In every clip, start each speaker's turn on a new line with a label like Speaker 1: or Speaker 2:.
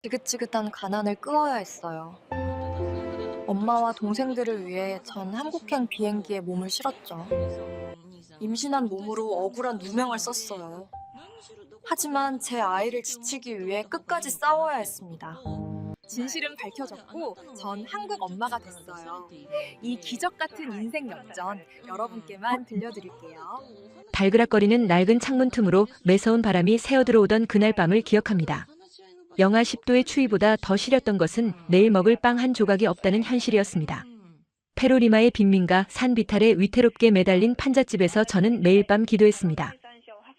Speaker 1: 지긋지긋한 가난을 끄어야 했어요. 엄마와 동생들을 위해 전 한국행 비행기에 몸을 실었죠. 임신한 몸으로 억울한 누명을 썼어요. 하지만 제 아이를 지키기 위해 끝까지 싸워야 했습니다.
Speaker 2: 진실은 밝혀졌고 전 한국 엄마가 됐어요. 이 기적 같은 인생 역전 여러분께만 들려드릴게요.
Speaker 3: 달그락거리는 낡은 창문 틈으로 매서운 바람이 새어 들어오던 그날 밤을 기억합니다. 영하 10도의 추위보다 더 시렸던 것은 내일 먹을 빵 한 조각이 없다는 현실이었습니다. 페루리마의 빈민가 산 비탈에 위태롭게 매달린 판잣집에서 저는 매일 밤 기도했습니다.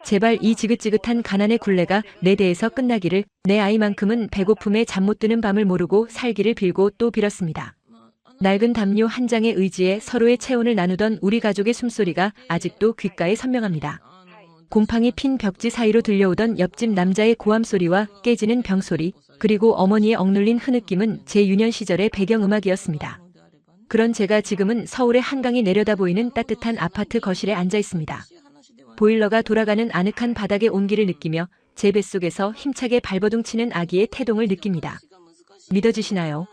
Speaker 3: 제발 이 지긋지긋한 가난의 굴레가 내 대에서 끝나기를, 내 아이만큼은 배고픔에 잠 못 드는 밤을 모르고 살기를 빌고 또 빌었습니다. 낡은 담요 한 장의 의지에 서로의 체온을 나누던 우리 가족의 숨소리가 아직도 귓가에 선명합니다. 곰팡이 핀 벽지 사이로 들려오던 옆집 남자의 고함 소리와 깨지는 병 소리, 그리고 어머니의 억눌린 흐느낌은 제 유년 시절의 배경음악이었습니다. 그런 제가 지금은 서울의 한강이 내려다 보이는 따뜻한 아파트 거실에 앉아 있습니다. 보일러가 돌아가는 아늑한 바닥의 온기를 느끼며 제 뱃속에서 힘차게 발버둥치는 아기의 태동을 느낍니다. 믿어지시나요?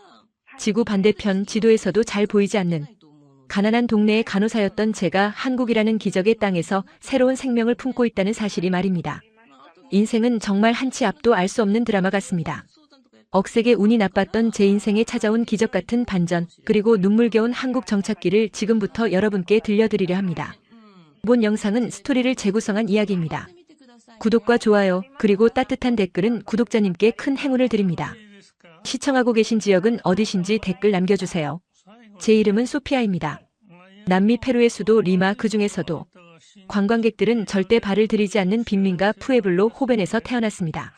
Speaker 3: 지구 반대편 지도에서도 잘 보이지 않는 가난한 동네의 간호사였던 제가 한국이라는 기적의 땅에서 새로운 생명을 품고 있다는 사실이 말입니다. 인생은 정말 한치 앞도 알 수 없는 드라마 같습니다. 억세게 운이 나빴던 제 인생에 찾아온 기적 같은 반전, 그리고 눈물겨운 한국 정착기를 지금부터 여러분께 들려드리려 합니다. 이번 영상은 스토리를 재구성한 이야기입니다. 구독과 좋아요, 그리고 따뜻한 댓글은 구독자님께 큰 행운을 드립니다. 시청하고 계신 지역은 어디신지 댓글 남겨주세요. 제 이름은 소피아입니다. 남미 페루의 수도 리마, 그중에서도 관광객들은 절대 발을 들이지 않는 빈민가 푸에블로 호벤에서 태어났습니다.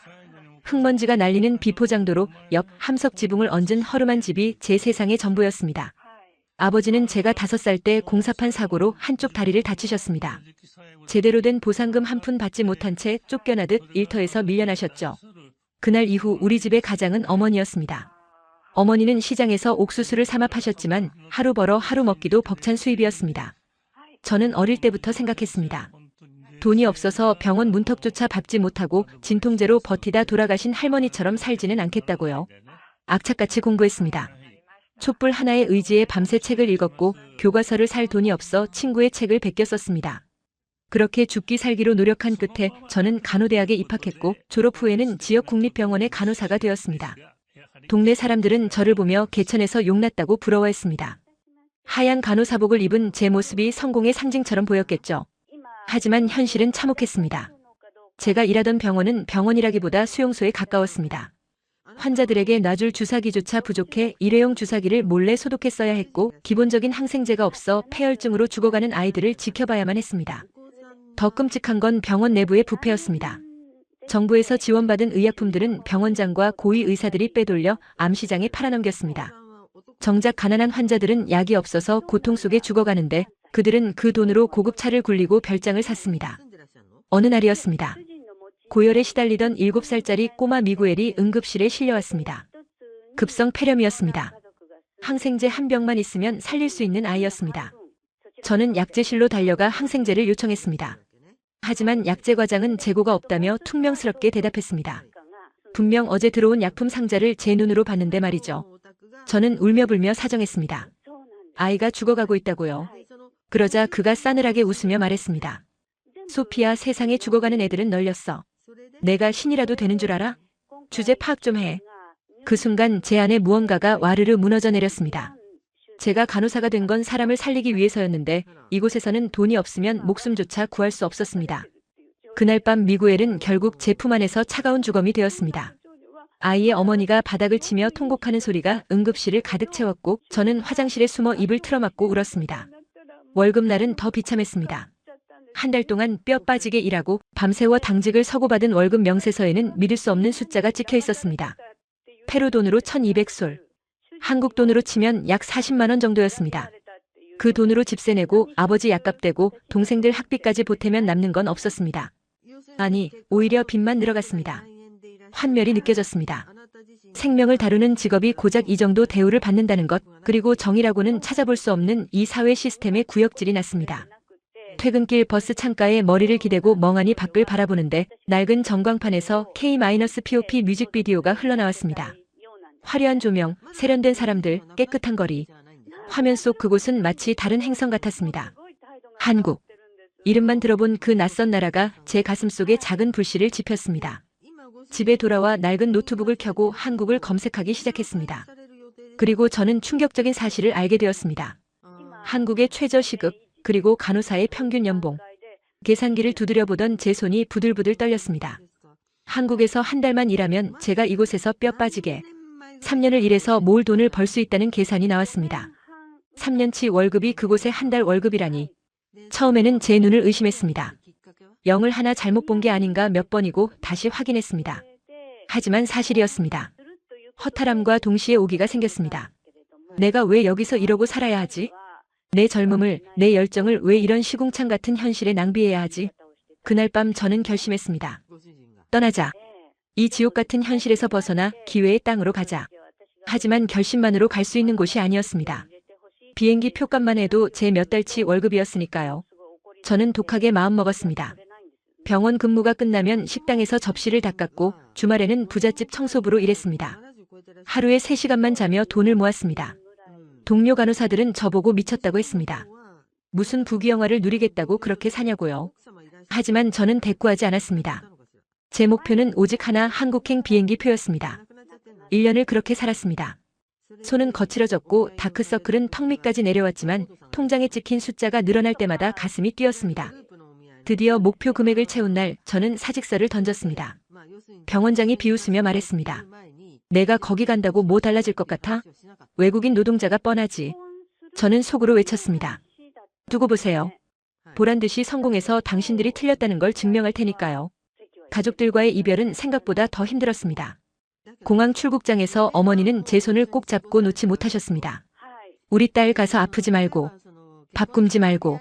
Speaker 3: 흙먼지가 날리는 비포장도로 옆 함석 지붕을 얹은 허름한 집이 제 세상의 전부였습니다. 아버지는 제가 5살 때 공사판 사고로 한쪽 다리를 다치셨습니다. 제대로 된 보상금 한 푼 받지 못한 채 쫓겨나듯 일터에서 밀려나셨죠. 그날 이후 우리 집의 가장은 어머니였습니다. 어머니는 시장에서 옥수수를 삼아 파셨지만 하루 벌어 하루 먹기도 벅찬 수입이었습니다. 저는 어릴 때부터 생각했습니다. 돈이 없어서 병원 문턱조차 밟지 못하고 진통제로 버티다 돌아가신 할머니처럼 살지는 않겠다고요. 악착같이 공부했습니다. 촛불 하나의 의지에 밤새 책을 읽었고 교과서를 살 돈이 없어 친구의 책을 베껴 썼습니다. 그렇게 죽기 살기로 노력한 끝에 저는 간호대학에 입학했고 졸업 후에는 지역 국립병원의 간호사가 되었습니다. 동네 사람들은 저를 보며 개천에서 용났다고 부러워했습니다. 하얀 간호사복을 입은 제 모습이 성공의 상징처럼 보였겠죠. 하지만 현실은 참혹했습니다. 제가 일하던 병원은 병원이라기보다 수용소에 가까웠습니다. 환자들에게 놔줄 주사기조차 부족해 일회용 주사기를 몰래 소독했어야 했고 기본적인 항생제가 없어 폐혈증으로 죽어가는 아이들을 지켜봐야만 했습니다. 더 끔찍한 건 병원 내부의 부패였습니다. 정부에서 지원받은 의약품들은 병원장과 고위 의사들이 빼돌려 암시장에 팔아넘겼습니다. 정작 가난한 환자들은 약이 없어서 고통 속에 죽어가는데 그들은 그 돈으로 고급 차를 굴리고 별장을 샀습니다. 어느 날이었습니다. 고열에 시달리던 7살짜리 꼬마 미구엘이 응급실에 실려왔습니다. 급성 폐렴이었습니다. 항생제 한 병만 있으면 살릴 수 있는 아이였습니다. 저는 약제실로 달려가 항생제를 요청했습니다. 하지만 약제 과장은 재고가 없다며 퉁명스럽게 대답했습니다. 분명 어제 들어온 약품 상자를 제 눈으로 봤는데 말이죠. 저는 울며불며 사정했습니다. 아이가 죽어가고 있다고요. 그러자 그가 싸늘하게 웃으며 말했습니다. 소피아, 세상에 죽어가는 애들은 널렸어. 내가 신이라도 되는 줄 알아? 주제 파악 좀 해. 그 순간 제 안에 무언가가 와르르 무너져 내렸습니다. 제가 간호사가 된 건 사람을 살리기 위해서였는데 이곳에서는 돈이 없으면 목숨조차 구할 수 없었습니다. 그날 밤 미구엘은 결국 제 품 안에서 차가운 주검이 되었습니다. 아이의 어머니가 바닥을 치며 통곡하는 소리가 응급실을 가득 채웠고 저는 화장실에 숨어 입을 틀어막고 울었습니다. 월급날은 더 비참했습니다. 한 달 동안 뼈 빠지게 일하고 밤새워 당직을 서고받은 월급 명세서에는 믿을 수 없는 숫자가 찍혀 있었습니다. 페루 돈으로 1200솔. 한국 돈으로 치면 약 40만 원 정도였습니다. 그 돈으로 집세 내고 아버지 약값 대고 동생들 학비까지 보태면 남는 건 없었습니다. 아니, 오히려 빚만 늘어갔습니다. 환멸이 느껴졌습니다. 생명을 다루는 직업이 고작 이 정도 대우를 받는다는 것, 그리고 정의라고는 찾아볼 수 없는 이 사회 시스템의 구역질이 났습니다. 퇴근길 버스 창가에 머리를 기대고 멍하니 밖을 바라보는데 낡은 전광판에서 K-POP 뮤직비디오가 흘러나왔습니다. 화려한 조명, 세련된 사람들, 깨끗한 거리. 화면 속 그곳은 마치 다른 행성 같았습니다. 한국. 이름만 들어본 그 낯선 나라가 제 가슴속에 작은 불씨를 지폈습니다. 집에 돌아와 낡은 노트북을 켜고 한국을 검색하기 시작했습니다. 그리고 저는 충격적인 사실을 알게 되었습니다. 한국의 최저 시급, 그리고 간호사의 평균 연봉. 계산기를 두드려 보던 제 손이 부들부들 떨렸습니다. 한국에서 한 달만 일하면 제가 이곳에서 뼈 빠지게 3년을 일해서 모을 돈을 벌 수 있다는 계산이 나왔습니다. 3년치 월급이 그곳의 한 달 월급이라니. 처음에는 제 눈을 의심했습니다. 0을 하나 잘못 본 게 아닌가 몇 번이고 다시 확인했습니다. 하지만 사실이었습니다. 허탈함과 동시에 오기가 생겼습니다. 내가 왜 여기서 이러고 살아야 하지? 내 젊음을, 내 열정을 왜 이런 시궁창 같은 현실에 낭비해야 하지? 그날 밤 저는 결심했습니다. 떠나자. 이 지옥 같은 현실에서 벗어나 기회의 땅으로 가자. 하지만 결심만으로 갈 수 있는 곳이 아니었습니다. 비행기 표값만 해도 제 몇 달치 월급이었으니까요. 저는 독하게 마음먹었습니다. 병원 근무가 끝나면 식당에서 접시를 닦았고 주말에는 부잣집 청소부로 일했습니다. 하루에 3시간만 자며 돈을 모았습니다. 동료 간호사들은 저보고 미쳤다고 했습니다. 무슨 부귀영화를 누리겠다고 그렇게 사냐고요. 하지만 저는 대꾸하지 않았습니다. 제 목표는 오직 하나, 한국행 비행기 표였습니다. 1년을 그렇게 살았습니다. 손은 거칠어졌고 다크서클은 턱 밑까지 내려왔지만 통장에 찍힌 숫자가 늘어날 때마다 가슴이 뛰었습니다. 드디어 목표 금액을 채운 날 저는 사직서를 던졌습니다. 병원장이 비웃으며 말했습니다. 내가 거기 간다고 뭐 달라질 것 같아? 외국인 노동자가 뻔하지. 저는 속으로 외쳤습니다. 두고 보세요. 보란듯이 성공해서 당신들이 틀렸다는 걸 증명할 테니까요. 가족들과의 이별은 생각보다 더 힘들었습니다. 공항 출국장에서 어머니는 제 손을 꼭 잡고 놓지 못하셨습니다. 우리 딸 가서 아프지 말고, 밥 굶지 말고,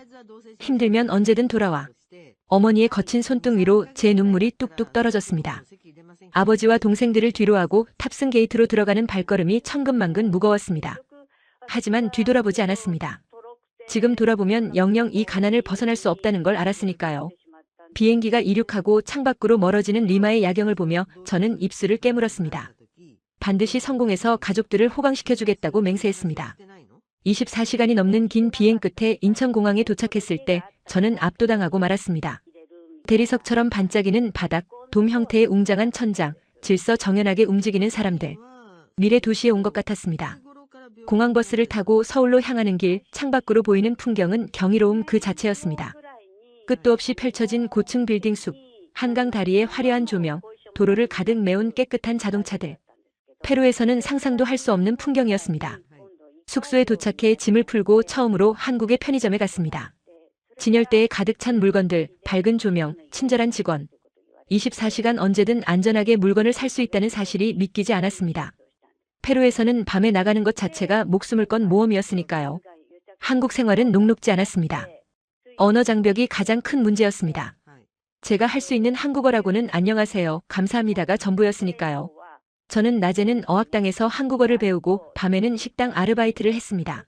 Speaker 3: 힘들면 언제든 돌아와. 어머니의 거친 손등 위로 제 눈물이 뚝뚝 떨어졌습니다. 아버지와 동생들을 뒤로하고 탑승 게이트로 들어가는 발걸음이 천근만근 무거웠습니다. 하지만 뒤돌아보지 않았습니다. 지금 돌아보면 영영 이 가난을 벗어날 수 없다는 걸 알았으니까요. 비행기가 이륙하고 창밖으로 멀어지는 리마의 야경을 보며 저는 입술을 깨물었습니다. 반드시 성공해서 가족들을 호강시켜주겠다고 맹세했습니다. 24시간이 넘는 긴 비행 끝에 인천공항에 도착했을 때 저는 압도당하고 말았습니다. 대리석처럼 반짝이는 바닥, 돔 형태의 웅장한 천장, 질서 정연하게 움직이는 사람들. 미래 도시에 온 것 같았습니다. 공항버스를 타고 서울로 향하는 길, 창밖으로 보이는 풍경은 경이로움 그 자체였습니다. 끝도 없이 펼쳐진 고층 빌딩 숲, 한강 다리의 화려한 조명, 도로를 가득 메운 깨끗한 자동차들. 페루에서는 상상도 할 수 없는 풍경이었습니다. 숙소에 도착해 짐을 풀고 처음으로 한국의 편의점에 갔습니다. 진열대에 가득 찬 물건들, 밝은 조명, 친절한 직원. 24시간 언제든 안전하게 물건을 살 수 있다는 사실이 믿기지 않았습니다. 페루에서는 밤에 나가는 것 자체가 목숨을 건 모험이었으니까요. 한국 생활은 녹록지 않았습니다. 언어 장벽이 가장 큰 문제였습니다. 제가 할 수 있는 한국어라고는 안녕하세요, 감사합니다가 전부였으니까요. 저는 낮에는 어학당에서 한국어를 배우고 밤에는 식당 아르바이트를 했습니다.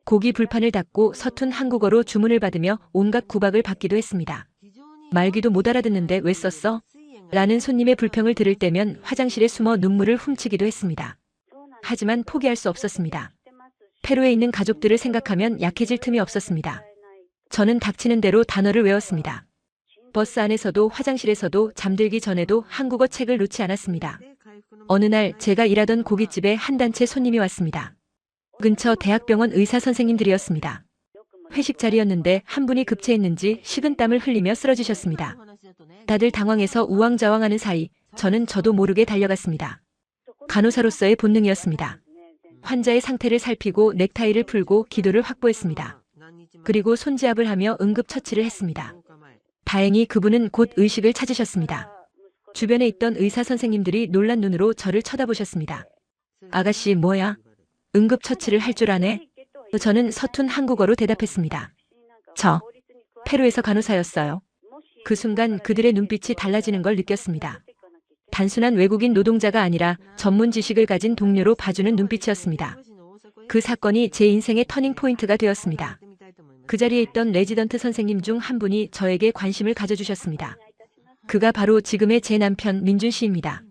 Speaker 3: 고기 불판을 닫고 서툰 한국어로 주문을 받으며 온갖 구박을 받기도 했습니다. 말귀도 못 알아듣는데 왜 썼어? 라는 손님의 불평을 들을 때면 화장실에 숨어 눈물을 훔치기도 했습니다. 하지만 포기할 수 없었습니다. 페루에 있는 가족들을 생각하면 약해질 틈이 없었습니다. 저는 닥치는 대로 단어를 외웠습니다. 버스 안에서도 화장실에서도 잠들기 전에도 한국어 책을 놓지 않았습니다. 어느 날 제가 일하던 고깃집에 한 단체 손님이 왔습니다. 근처 대학병원 의사 선생님들이었습니다. 회식 자리였는데 한 분이 급체했는지 식은땀을 흘리며 쓰러지셨습니다. 다들 당황해서 우왕좌왕하는 사이 저도 모르게 달려갔습니다. 간호사로서의 본능이었습니다. 환자의 상태를 살피고 넥타이를 풀고 기도를 확보했습니다. 그리고 손지압을 하며 응급처치를 했습니다. 다행히 그분은 곧 의식을 찾으셨습니다. 주변에 있던 의사 선생님들이 놀란 눈으로 저를 쳐다보셨습니다. 아가씨 뭐야? 응급처치를 할 줄 아네? 저는 서툰 한국어로 대답했습니다. 저 페루에서 간호사였어요. 그 순간 그들의 눈빛이 달라지는 걸 느꼈습니다. 단순한 외국인 노동자가 아니라 전문 지식을 가진 동료로 봐주는 눈빛이었습니다. 그 사건이 제 인생의 터닝 포인트가 되었습니다. 그 자리에 있던 레지던트 선생님 중 한 분이 저에게 관심을 가져주셨습니다. 그가 바로 지금의 제 남편 민준 씨입니다.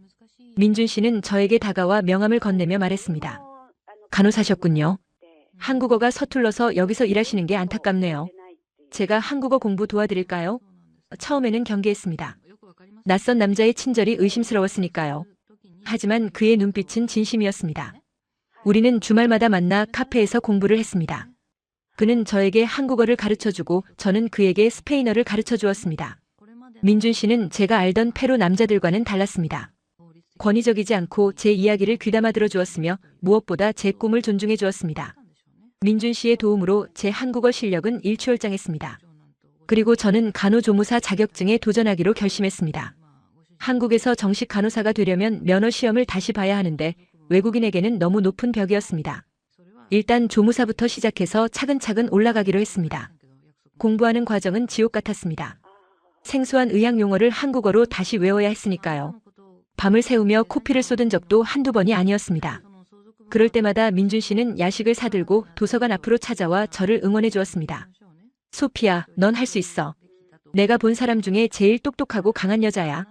Speaker 3: 민준 씨는 저에게 다가와 명함을 건네며 말했습니다. 간호사셨군요. 한국어가 서툴러서 여기서 일하시는 게 안타깝네요. 제가 한국어 공부 도와드릴까요? 처음에는 경계했습니다. 낯선 남자의 친절이 의심스러웠으니까요. 하지만 그의 눈빛은 진심이었습니다. 우리는 주말마다 만나 카페에서 공부를 했습니다. 그는 저에게 한국어를 가르쳐주고 저는 그에게 스페인어를 가르쳐 주었습니다. 민준 씨는 제가 알던 페루 남자들과는 달랐습니다. 권위적이지 않고 제 이야기를 귀담아 들어주었으며 무엇보다 제 꿈을 존중해 주었습니다. 민준 씨의 도움으로 제 한국어 실력은 일취월장했습니다. 그리고 저는 간호조무사 자격증에 도전하기로 결심했습니다. 한국에서 정식 간호사가 되려면 면허 시험을 다시 봐야 하는데 외국인에게는 너무 높은 벽이었습니다. 일단 조무사부터 시작해서 차근차근 올라가기로 했습니다. 공부하는 과정은 지옥 같았습니다. 생소한 의학 용어를 한국어로 다시 외워야 했으니까요. 밤을 새우며 코피를 쏟은 적도 한두 번이 아니었습니다. 그럴 때마다 민준 씨는 야식을 사들고 도서관 앞으로 찾아와 저를 응원해 주었습니다. 소피야, 넌 할 수 있어. 내가 본 사람 중에 제일 똑똑하고 강한 여자야.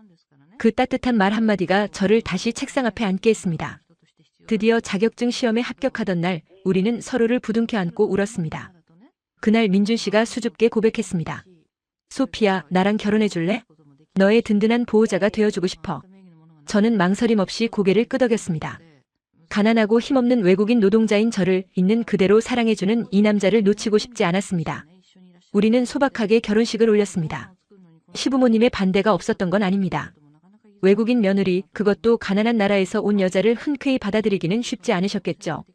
Speaker 3: 그 따뜻한 말 한마디가 저를 다시 책상 앞에 앉게 했습니다. 드디어 자격증 시험에 합격하던 날 우리는 서로를 부둥켜 안고 울었습니다. 그날 민준 씨가 수줍게 고백했습니다. 소피야, 나랑 결혼해 줄래? 너의 든든한 보호자가 되어주고 싶어. 저는 망설임 없이 고개를 끄덕였습니다. 가난하고 힘없는 외국인 노동자인 저를 있는 그대로 사랑해주는 이 남자를 놓치고 싶지 않았습니다. 우리는 소박하게 결혼식을 올렸습니다. 시부모님의 반대가 없었던 건 아닙니다. 외국인 며느리, 그것도 가난한 나라에서 온 여자를 흔쾌히 받아들이기는 쉽지 않으셨겠죠.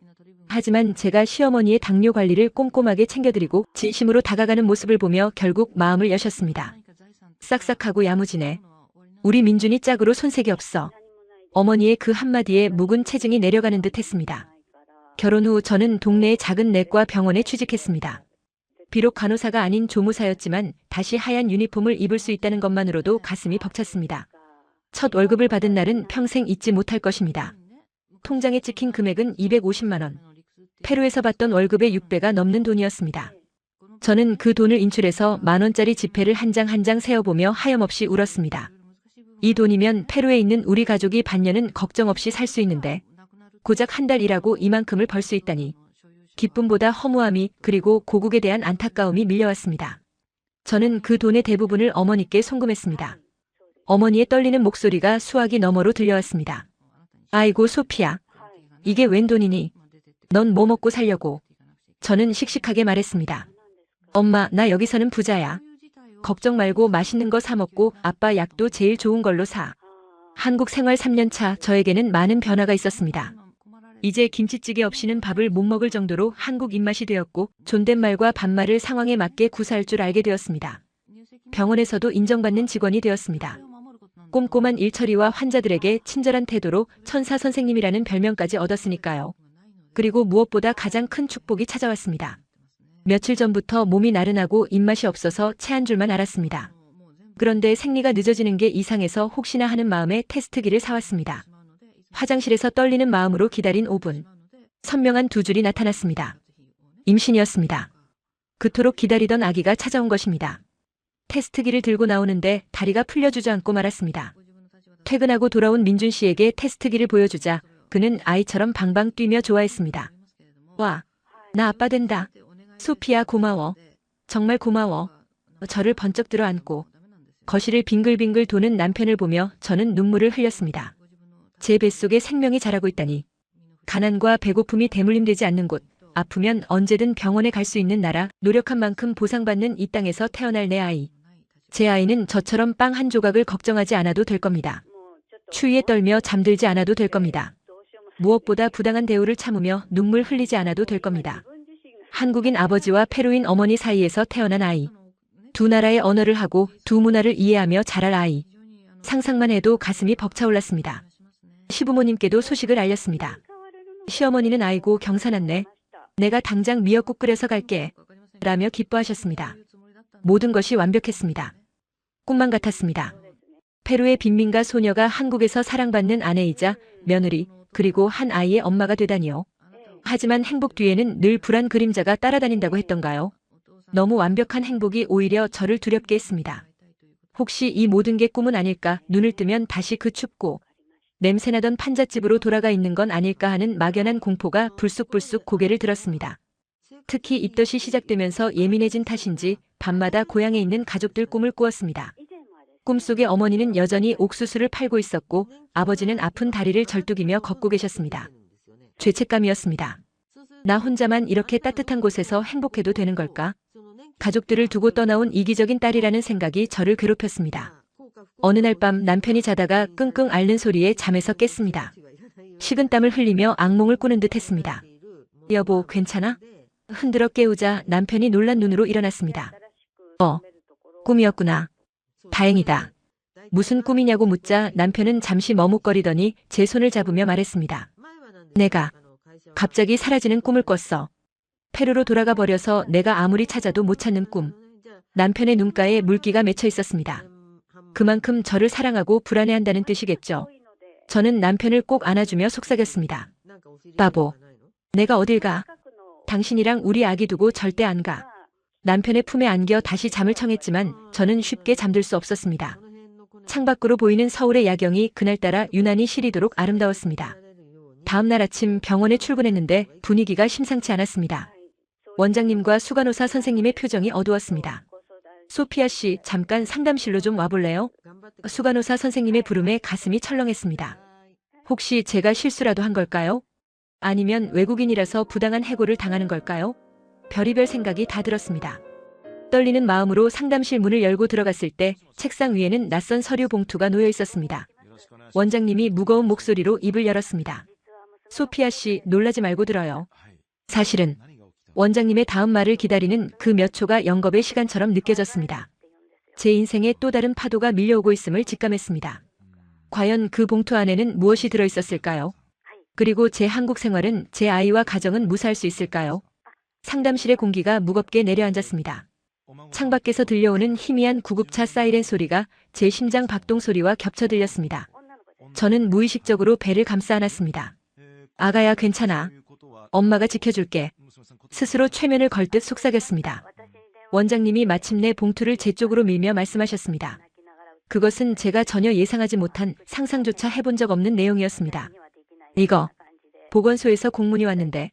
Speaker 3: 하지만 제가 시어머니의 당뇨 관리를 꼼꼼하게 챙겨드리고 진심으로 다가가는 모습을 보며 결국 마음을 여셨습니다. 싹싹하고 야무지네. 우리 민준이 짝으로 손색이 없어. 어머니의 그 한마디에 묵은 체증이 내려가는 듯 했습니다. 결혼 후 저는 동네의 작은 내과 병원에 취직했습니다. 비록 간호사가 아닌 조무사였지만 다시 하얀 유니폼을 입을 수 있다는 것만으로도 가슴이 벅찼습니다. 첫 월급을 받은 날은 평생 잊지 못할 것입니다. 통장에 찍힌 금액은 250만 원. 페루에서 받던 월급의 6배가 넘는 돈이었습니다. 저는 그 돈을 인출해서 10,000원짜리 지폐를 한 장 한 장 세어보며 하염없이 울었습니다. 이 돈이면 페루에 있는 우리 가족이 반년은 걱정 없이 살 수 있는데 고작 한 달 일하고 이만큼을 벌 수 있다니. 기쁨보다 허무함이 그리고 고국에 대한 안타까움이 밀려왔습니다. 저는 그 돈의 대부분을 어머니께 송금했습니다. 어머니의 떨리는 목소리가 수화기 너머로 들려왔습니다. 아이고 소피야. 이게 웬 돈이니? 넌 뭐 먹고 살려고? 저는 씩씩하게 말했습니다. 엄마, 나 여기서는 부자야. 걱정 말고 맛있는 거 사 먹고 아빠 약도 제일 좋은 걸로 사. 한국 생활 3년 차 저에게는 많은 변화가 있었습니다. 이제 김치찌개 없이는 밥을 못 먹을 정도로 한국 입맛이 되었고 존댓말과 반말을 상황에 맞게 구사할 줄 알게 되었습니다. 병원에서도 인정받는 직원이 되었습니다. 꼼꼼한 일처리와 환자들에게 친절한 태도로 천사 선생님이라는 별명까지 얻었으니까요. 그리고 무엇보다 가장 큰 축복이 찾아왔습니다. 며칠 전부터 몸이 나른하고 입맛이 없어서 체한 줄만 알았습니다. 그런데 생리가 늦어지는 게 이상해서 혹시나 하는 마음에 테스트기를 사왔습니다. 화장실에서 떨리는 마음으로 기다린 5분. 선명한 2줄이 나타났습니다. 임신이었습니다. 그토록 기다리던 아기가 찾아온 것입니다. 테스트기를 들고 나오는데 다리가 풀려 주저앉고 말았습니다. 퇴근하고 돌아온 민준 씨에게 테스트기를 보여주자 그는 아이처럼 방방 뛰며 좋아했습니다. 와, 나 아빠 된다. 소피야 고마워. 정말 고마워. 저를 번쩍 들어 안고 거실을 빙글빙글 도는 남편을 보며 저는 눈물을 흘렸습니다. 제 뱃속에 생명이 자라고 있다니. 가난과 배고픔이 대물림되지 않는 곳, 아프면 언제든 병원에 갈 수 있는 나라, 노력한 만큼 보상받는 이 땅에서 태어날 내 아이. 제 아이는 저처럼 빵 한 조각을 걱정하지 않아도 될 겁니다. 추위에 떨며 잠들지 않아도 될 겁니다. 무엇보다 부당한 대우를 참으며 눈물 흘리지 않아도 될 겁니다. 한국인 아버지와 페루인 어머니 사이에서 태어난 아이. 두 나라의 언어를 하고 두 문화를 이해하며 자랄 아이. 상상만 해도 가슴이 벅차올랐습니다. 시부모님께도 소식을 알렸습니다. 시어머니는 아이고 경사났네. 내가 당장 미역국 끓여서 갈게. 라며 기뻐하셨습니다. 모든 것이 완벽했습니다. 꿈만 같았습니다. 페루의 빈민가 소녀가 한국에서 사랑받는 아내이자 며느리 그리고 한 아이의 엄마가 되다니요. 하지만 행복 뒤에는 늘 불안 그림자가 따라다닌다고 했던가요? 너무 완벽한 행복이 오히려 저를 두렵게 했습니다. 혹시 이 모든 게 꿈은 아닐까, 눈을 뜨면 다시 그 춥고 냄새나던 판잣집으로 돌아가 있는 건 아닐까 하는 막연한 공포가 불쑥불쑥 고개를 들었습니다. 특히 입덧이 시작되면서 예민해진 탓인지 밤마다 고향에 있는 가족들 꿈을 꾸었습니다. 꿈속의 어머니는 여전히 옥수수를 팔고 있었고 아버지는 아픈 다리를 절뚝이며 걷고 계셨습니다. 죄책감이었습니다. 나 혼자만 이렇게 따뜻한 곳에서 행복해도 되는 걸까? 가족들을 두고 떠나온 이기적인 딸이라는 생각이 저를 괴롭혔습니다. 어느 날 밤 남편이 자다가 끙끙 앓는 소리에 잠에서 깼습니다. 식은땀을 흘리며 악몽을 꾸는 듯 했습니다. 여보, 괜찮아? 흔들어 깨우자 남편이 놀란 눈으로 일어났습니다. 꿈이었구나. 다행이다. 무슨 꿈이냐고 묻자 남편은 잠시 머뭇거리더니 제 손을 잡으며 말했습니다. 내가 갑자기 사라지는 꿈을 꿨어. 페루로 돌아가 버려서 내가 아무리 찾아도 못 찾는 꿈. 남편의 눈가에 물기가 맺혀 있었습니다. 그만큼 저를 사랑하고 불안해한다는 뜻이겠죠. 저는 남편을 꼭 안아주며 속삭였습니다. 바보, 내가 어딜 가? 당신이랑 우리 아기 두고 절대 안 가. 남편의 품에 안겨 다시 잠을 청했지만 저는 쉽게 잠들 수 없었습니다. 창밖으로 보이는 서울의 야경이 그날따라 유난히 시리도록 아름다웠습니다. 다음 날 아침 병원에 출근했는데 분위기가 심상치 않았습니다. 원장님과 수간호사 선생님의 표정이 어두웠습니다. 소피아 씨, 잠깐 상담실로 좀 와볼래요? 수간호사 선생님의 부름에 가슴이 철렁했습니다. 혹시 제가 실수라도 한 걸까요? 아니면 외국인이라서 부당한 해고를 당하는 걸까요? 별의별 생각이 다 들었습니다. 떨리는 마음으로 상담실 문을 열고 들어갔을 때 책상 위에는 낯선 서류 봉투가 놓여 있었습니다. 원장님이 무거운 목소리로 입을 열었습니다. 소피아 씨, 놀라지 말고 들어요. 사실은 원장님의 다음 말을 기다리는 그 몇 초가 영겁의 시간처럼 느껴졌습니다. 제 인생에 또 다른 파도가 밀려오고 있음을 직감했습니다. 과연 그 봉투 안에는 무엇이 들어있었을까요? 그리고 제 한국 생활은, 제 아이와 가정은 무사할 수 있을까요? 상담실의 공기가 무겁게 내려앉았습니다. 창밖에서 들려오는 희미한 구급차 사이렌 소리가 제 심장 박동 소리와 겹쳐 들렸습니다. 저는 무의식적으로 배를 감싸 안았습니다. 아가야, 괜찮아. 엄마가 지켜줄게. 스스로 최면을 걸 듯 속삭였습니다. 원장님이 마침내 봉투를 제 쪽으로 밀며 말씀하셨습니다. 그것은 제가 전혀 예상하지 못한, 상상조차 해본 적 없는 내용이었습니다. 이거 보건소에서 공문이 왔는데.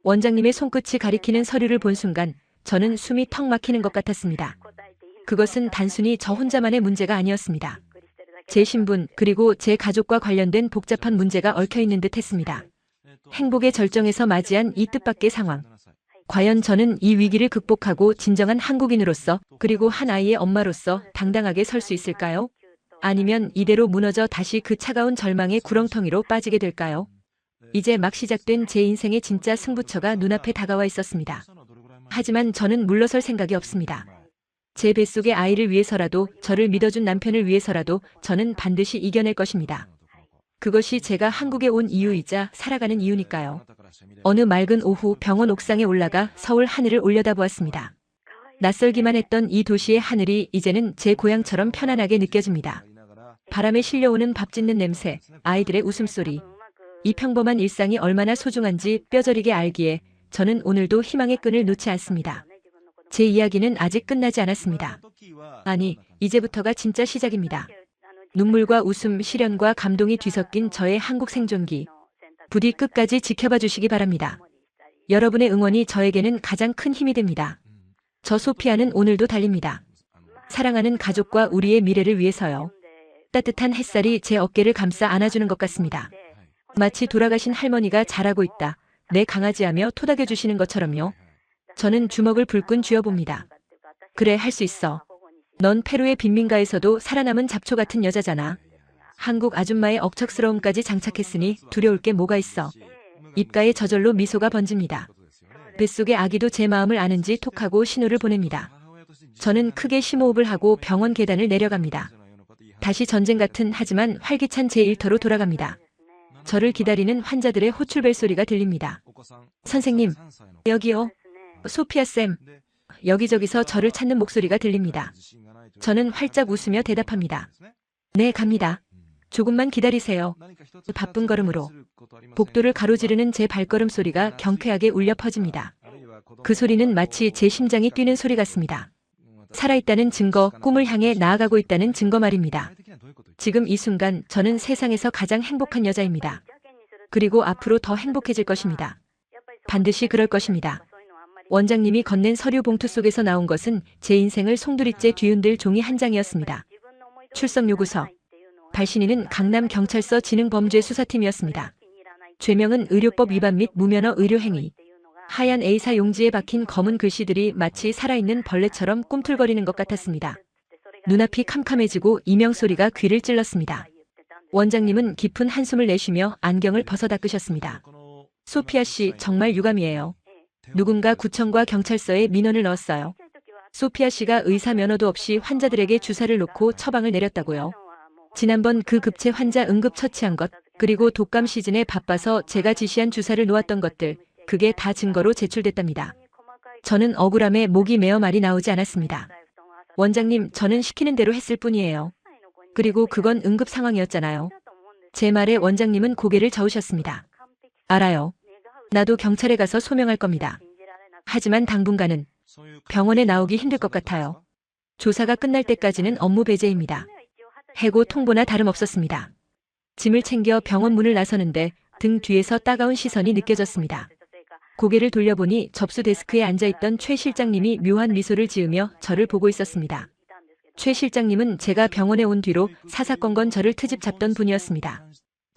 Speaker 3: 원장님의 손끝이 가리키는 서류를 본 순간 저는 숨이 턱 막히는 것 같았습니다. 그것은 단순히 저 혼자만의 문제가 아니었습니다. 제 신분, 그리고 제 가족과 관련된 복잡한 문제가 얽혀 있는 듯 했습니다. 행복의 절정에서 맞이한 이 뜻밖의 상황. 과연 저는 이 위기를 극복하고 진정한 한국인으로서, 그리고 한 아이의 엄마로서 당당하게 설 수 있을까요? 아니면 이대로 무너져 다시 그 차가운 절망의 구렁텅이로 빠지게 될까요? 이제 막 시작된 제 인생의 진짜 승부처가 눈앞에 다가와 있었습니다. 하지만 저는 물러설 생각이 없습니다. 제 뱃속의 아이를 위해서라도, 저를 믿어준 남편을 위해서라도 저는 반드시 이겨낼 것입니다. 그것이 제가 한국에 온 이유이자 살아가는 이유니까요. 어느 맑은 오후 병원 옥상에 올라가 서울 하늘을 올려다보았습니다. 낯설기만 했던 이 도시의 하늘이 이제는 제 고향처럼 편안하게 느껴집니다. 바람에 실려오는 밥 짓는 냄새, 아이들의 웃음소리. 이 평범한 일상이 얼마나 소중한지 뼈저리게 알기에 저는 오늘도 희망의 끈을 놓지 않습니다. 제 이야기는 아직 끝나지 않았습니다. 아니, 이제부터가 진짜 시작입니다. 눈물과 웃음, 시련과 감동이 뒤섞인 저의 한국 생존기. 부디 끝까지 지켜봐 주시기 바랍니다. 여러분의 응원이 저에게는 가장 큰 힘이 됩니다. 저 소피아는 오늘도 달립니다. 사랑하는 가족과 우리의 미래를 위해서요. 따뜻한 햇살이 제 어깨를 감싸 안아주는 것 같습니다. 마치 돌아가신 할머니가 잘하고 있다, 내 강아지하며 토닥여주시는 것처럼요. 저는 주먹을 불끈 쥐어봅니다. 그래, 할 수 있어. 넌 페루의 빈민가에서도 살아남은 잡초 같은 여자잖아. 한국 아줌마의 억척스러움까지 장착했으니 두려울 게 뭐가 있어. 입가에 저절로 미소가 번집니다. 뱃속의 아기도 제 마음을 아는지 톡하고 신호를 보냅니다. 저는 크게 심호흡을 하고 병원 계단을 내려갑니다. 다시 전쟁 같은, 하지만 활기찬 제 일터로 돌아갑니다. 저를 기다리는 환자들의 호출벨 소리가 들립니다. 선생님, 여기요. 소피아 쌤. 여기저기서 저를 찾는 목소리가 들립니다. 저는 활짝 웃으며 대답합니다. 네, 갑니다. 조금만 기다리세요. 바쁜 걸음으로 복도를 가로지르는 제 발걸음 소리가 경쾌하게 울려 퍼집니다. 그 소리는 마치 제 심장이 뛰는 소리 같습니다. 살아있다는 증거, 꿈을 향해 나아가고 있다는 증거 말입니다. 지금 이 순간 저는 세상에서 가장 행복한 여자입니다. 그리고 앞으로 더 행복해질 것입니다. 반드시 그럴 것입니다. 원장님이 건넨 서류 봉투 속에서 나온 것은 제 인생을 송두리째 뒤흔들 종이 한 장이었습니다. 출석 요구서. 발신인은 강남경찰서 지능범죄수사팀이었습니다. 죄명은 의료법 위반 및 무면허 의료행위. 하얀 A사 용지에 박힌 검은 글씨들이 마치 살아있는 벌레처럼 꿈틀거리는 것 같았습니다. 눈앞이 캄캄해지고 이명소리가 귀를 찔렀습니다. 원장님은 깊은 한숨을 내쉬며 안경을 벗어 닦으셨습니다. 소피아 씨, 정말 유감이에요. 누군가 구청과 경찰서에 민원을 넣었어요. 소피아 씨가 의사 면허도 없이 환자들에게 주사를 놓고 처방을 내렸다고요. 지난번 그 급체 환자 응급 처치한 것, 그리고 독감 시즌에 바빠서 제가 지시한 주사를 놓았던 것들, 그게 다 증거로 제출됐답니다. 저는 억울함에 목이 메어 말이 나오지 않았습니다. 원장님, 저는 시키는 대로 했을 뿐이에요. 그리고 그건 응급 상황이었잖아요. 제 말에 원장님은 고개를 저으셨습니다. 알아요. 나도 경찰에 가서 소명할 겁니다. 하지만 당분간은 병원에 나오기 힘들 것 같아요. 조사가 끝날 때까지는 업무 배제입니다. 해고 통보나 다름없었습니다. 짐을 챙겨 병원 문을 나서는데 등 뒤에서 따가운 시선이 느껴졌습니다. 고개를 돌려보니 접수 데스크에 앉아있던 최 실장님이 묘한 미소를 지으며 저를 보고 있었습니다. 최 실장님은 제가 병원에 온 뒤로 사사건건 저를 트집 잡던 분이었습니다.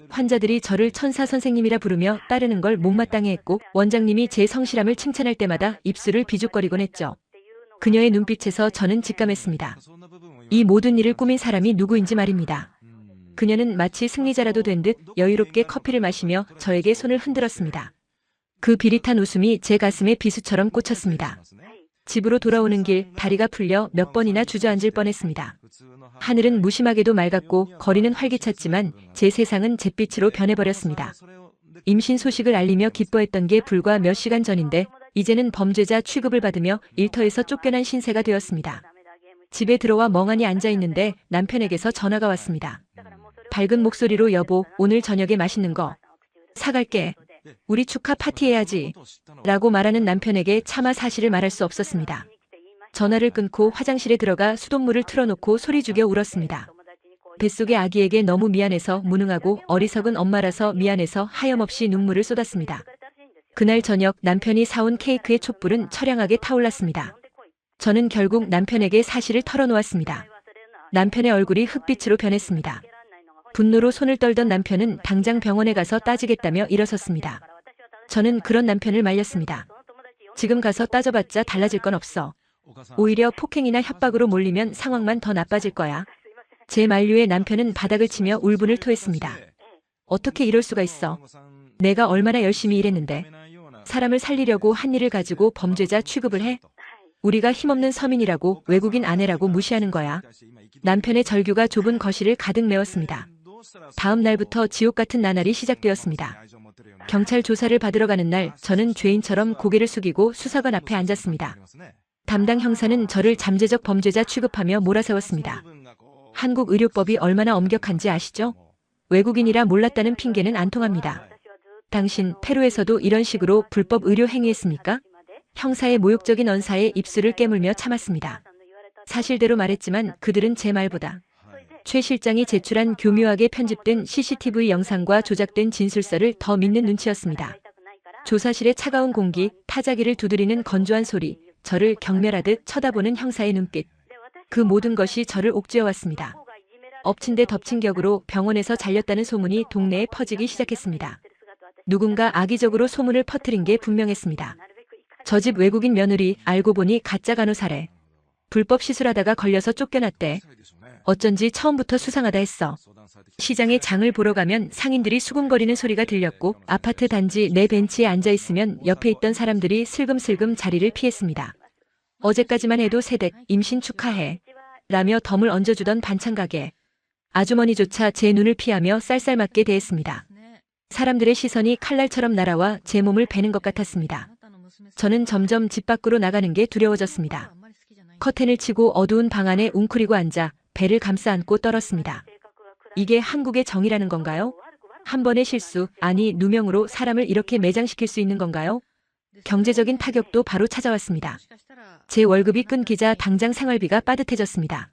Speaker 3: 환자들이 저를 천사 선생님이라 부르며 따르는 걸 못마땅해 했고 원장님이 제 성실함을 칭찬할 때마다 입술을 비죽거리곤 했죠. 그녀의 눈빛에서 저는 직감했습니다. 이 모든 일을 꾸민 사람이 누구인지 말입니다. 그녀는 마치 승리자라도 된 듯 여유롭게 커피를 마시며 저에게 손을 흔들었습니다. 그 비릿한 웃음이 제 가슴에 비수처럼 꽂혔습니다. 집으로 돌아오는 길 다리가 풀려 몇 번이나 주저앉을 뻔했습니다. 하늘은 무심하게도 맑았고 거리는 활기찼지만 제 세상은 잿빛으로 변해버렸습니다. 임신 소식을 알리며 기뻐했던 게 불과 몇 시간 전인데 이제는 범죄자 취급을 받으며 일터에서 쫓겨난 신세가 되었습니다. 집에 들어와 멍하니 앉아있는데 남편에게서 전화가 왔습니다. 밝은 목소리로 여보, 오늘 저녁에 맛있는 거 사갈게. 우리 축하 파티해야지. 라고 말하는 남편에게 차마 사실을 말할 수 없었습니다. 전화를 끊고 화장실에 들어가 수돗물을 틀어놓고 소리 죽여 울었습니다. 뱃속의 아기에게 너무 미안해서 무능하고 어리석은 엄마라서 미안해서 하염없이 눈물을 쏟았습니다. 그날 저녁 남편이 사온 케이크의 촛불은 처량하게 타올랐습니다. 저는 결국 남편에게 사실을 털어놓았습니다. 남편의 얼굴이 흑빛으로 변했습니다. 분노로 손을 떨던 남편은 당장 병원에 가서 따지겠다며 일어섰습니다. 저는 그런 남편을 말렸습니다. 지금 가서 따져봤자 달라질 건 없어. 오히려 폭행이나 협박으로 몰리면 상황만 더 나빠질 거야. 제 만류에 남편은 바닥을 치며 울분을 토했습니다. 어떻게 이럴 수가 있어. 내가 얼마나 열심히 일했는데. 사람을 살리려고 한 일을 가지고 범죄자 취급을 해? 우리가 힘없는 서민이라고 외국인 아내라고 무시하는 거야. 남편의 절규가 좁은 거실을 가득 메웠습니다. 다음 날부터 지옥 같은 나날이 시작되었습니다. 경찰 조사를 받으러 가는 날 저는 죄인처럼 고개를 숙이고 수사관 앞에 앉았습니다. 담당 형사는 저를 잠재적 범죄자 취급하며 몰아세웠습니다. 한국 의료법이 얼마나 엄격한지 아시죠? 외국인이라 몰랐다는 핑계는 안 통합니다. 당신 페루에서도 이런 식으로 불법 의료 행위했습니까? 형사의 모욕적인 언사에 입술을 깨물며 참았습니다. 사실대로 말했지만 그들은 제 말보다 최 실장이 제출한 교묘하게 편집된 CCTV 영상과 조작된 진술서를 더 믿는 눈치였습니다. 조사실의 차가운 공기, 타자기를 두드리는 건조한 소리, 저를 경멸하듯 쳐다보는 형사의 눈빛. 그 모든 것이 저를 옥죄어왔습니다. 엎친 데 덮친 격으로 병원에서 잘렸다는 소문이 동네에 퍼지기 시작했습니다. 누군가 악의적으로 소문을 퍼뜨린 게 분명했습니다. 저 집 외국인 며느리 알고 보니 가짜 간호사래. 불법 시술하다가 걸려서 쫓겨났대. 어쩐지 처음부터 수상하다 했어. 시장에 장을 보러 가면 상인들이 수군거리는 소리가 들렸고 아파트 단지 내 벤치에 앉아있으면 옆에 있던 사람들이 슬금슬금 자리를 피했습니다. 어제까지만 해도 새댁 임신 축하해 라며 덤을 얹어주던 반찬가게. 아주머니조차 제 눈을 피하며 쌀쌀맞게 대했습니다. 사람들의 시선이 칼날처럼 날아와 제 몸을 베는 것 같았습니다. 저는 점점 집 밖으로 나가는 게 두려워졌습니다. 커튼을 치고 어두운 방 안에 웅크리고 앉아 배를 감싸 안고 떨었습니다. 이게 한국의 정의라는 건가요? 한 번의 실수, 아니 누명으로 사람을 이렇게 매장시킬 수 있는 건가요? 경제적인 타격도 바로 찾아왔습니다. 제 월급이 끊기자 당장 생활비가 빠듯해졌습니다.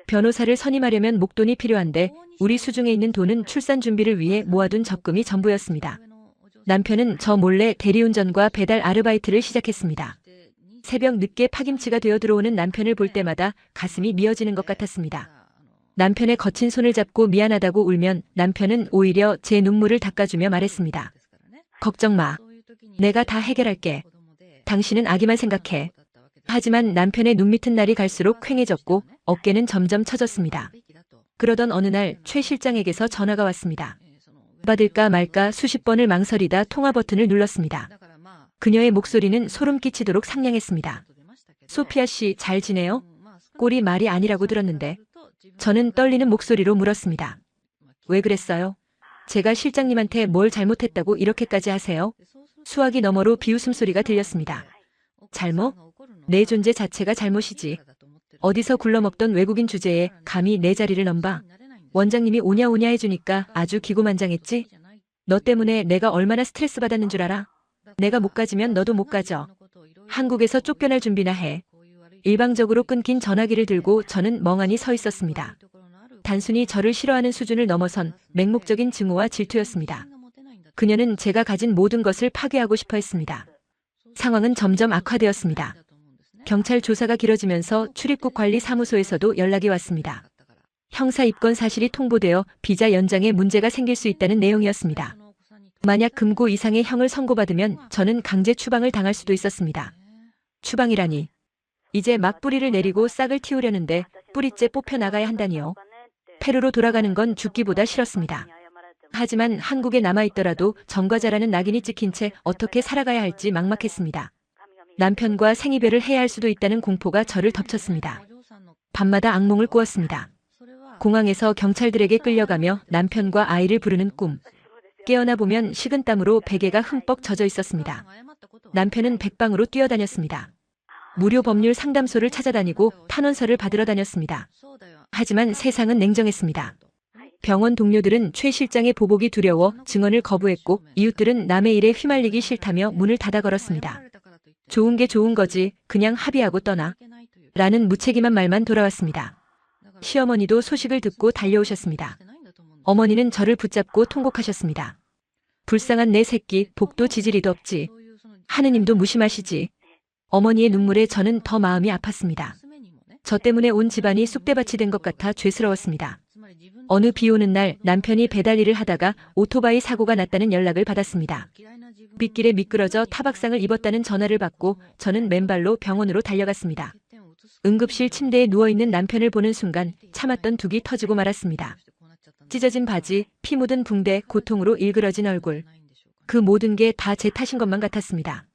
Speaker 3: 변호사를 선임하려면 목돈이 필요한데 우리 수중에 있는 돈은 출산 준비를 위해 모아둔 적금이 전부였습니다. 남편은 저 몰래 대리운전과 배달 아르바이트를 시작했습니다. 새벽 늦게 파김치가 되어 들어오는 남편을 볼 때마다 가슴이 미어지는 것 같았습니다. 남편의 거친 손을 잡고 미안하다고 울면 남편은 오히려 제 눈물을 닦아주며 말했습니다. 걱정 마. 내가 다 해결할게. 당신은 아기만 생각해. 하지만 남편의 눈 밑은 날이 갈수록 퀭해졌고 어깨는 점점 처졌습니다. 그러던 어느 날 최 실장에게서 전화가 왔습니다. 받을까 말까 수십 번을 망설이다 통화 버튼을 눌렀습니다. 그녀의 목소리는 소름 끼치도록 상냥했습니다. 소피아 씨 잘 지내요? 꼴이 말이 아니라고 들었는데. 저는 떨리는 목소리로 물었습니다. 왜 그랬어요? 제가 실장님한테 뭘 잘못했다고 이렇게까지 하세요? 수화기 너머로 비웃음 소리가 들렸습니다. 잘못? 내 존재 자체가 잘못이지. 어디서 굴러먹던 외국인 주제에 감히 내 자리를 넘봐. 원장님이 오냐오냐 해주니까 아주 기고만장했지? 너 때문에 내가 얼마나 스트레스 받았는 줄 알아? 내가 못 가지면 너도 못 가져. 한국에서 쫓겨날 준비나 해. 일방적으로 끊긴 전화기를 들고 저는 멍하니 서 있었습니다. 단순히 저를 싫어하는 수준을 넘어선 맹목적인 증오와 질투였습니다. 그녀는 제가 가진 모든 것을 파괴하고 싶어 했습니다. 상황은 점점 악화되었습니다. 경찰 조사가 길어지면서 출입국 관리 사무소에서도 연락이 왔습니다. 형사 입건 사실이 통보되어 비자 연장에 문제가 생길 수 있다는 내용이었습니다. 만약 금고 이상의 형을 선고받으면 저는 강제 추방을 당할 수도 있었습니다. 추방이라니. 이제 막 뿌리를 내리고 싹을 틔우려는데 뿌리째 뽑혀 나가야 한다니요. 페루로 돌아가는 건 죽기보다 싫었습니다. 하지만 한국에 남아있더라도 정과자라는 낙인이 찍힌 채 어떻게 살아가야 할지 막막했습니다. 남편과 생이별을 해야 할 수도 있다는 공포가 저를 덮쳤습니다. 밤마다 악몽을 꾸었습니다. 공항에서 경찰들에게 끌려가며 남편과 아이를 부르는 꿈. 깨어나 보면 식은땀으로 베개가 흠뻑 젖어 있었습니다. 남편은 백방으로 뛰어다녔습니다. 무료 법률 상담소를 찾아다니고 탄원서를 받으러 다녔습니다. 하지만 세상은 냉정했습니다. 병원 동료들은 최 실장의 보복이 두려워 증언을 거부했고 이웃들은 남의 일에 휘말리기 싫다며 문을 닫아 걸었습니다. 좋은 게 좋은 거지 그냥 합의하고 떠나 라는 무책임한 말만 돌아왔습니다. 시어머니도 소식을 듣고 달려오셨습니다. 어머니는 저를 붙잡고 통곡하셨습니다. 불쌍한 내 새끼 복도 지지리도 없지. 하느님도 무심하시지. 어머니의 눈물에 저는 더 마음이 아팠습니다. 저 때문에 온 집안이 쑥대밭이 된 것 같아 죄스러웠습니다. 어느 비 오는 날 남편이 배달 일을 하다가 오토바이 사고가 났다는 연락을 받았습니다. 빗길에 미끄러져 타박상을 입었다는 전화를 받고 저는 맨발로 병원으로 달려갔습니다. 응급실 침대에 누워있는 남편을 보는 순간 참았던 둑이 터지고 말았습니다. 찢어진 바지, 피 묻은 붕대, 고통으로 일그러진 얼굴. 그 모든 게 다 제 탓인 것만 같았습니다.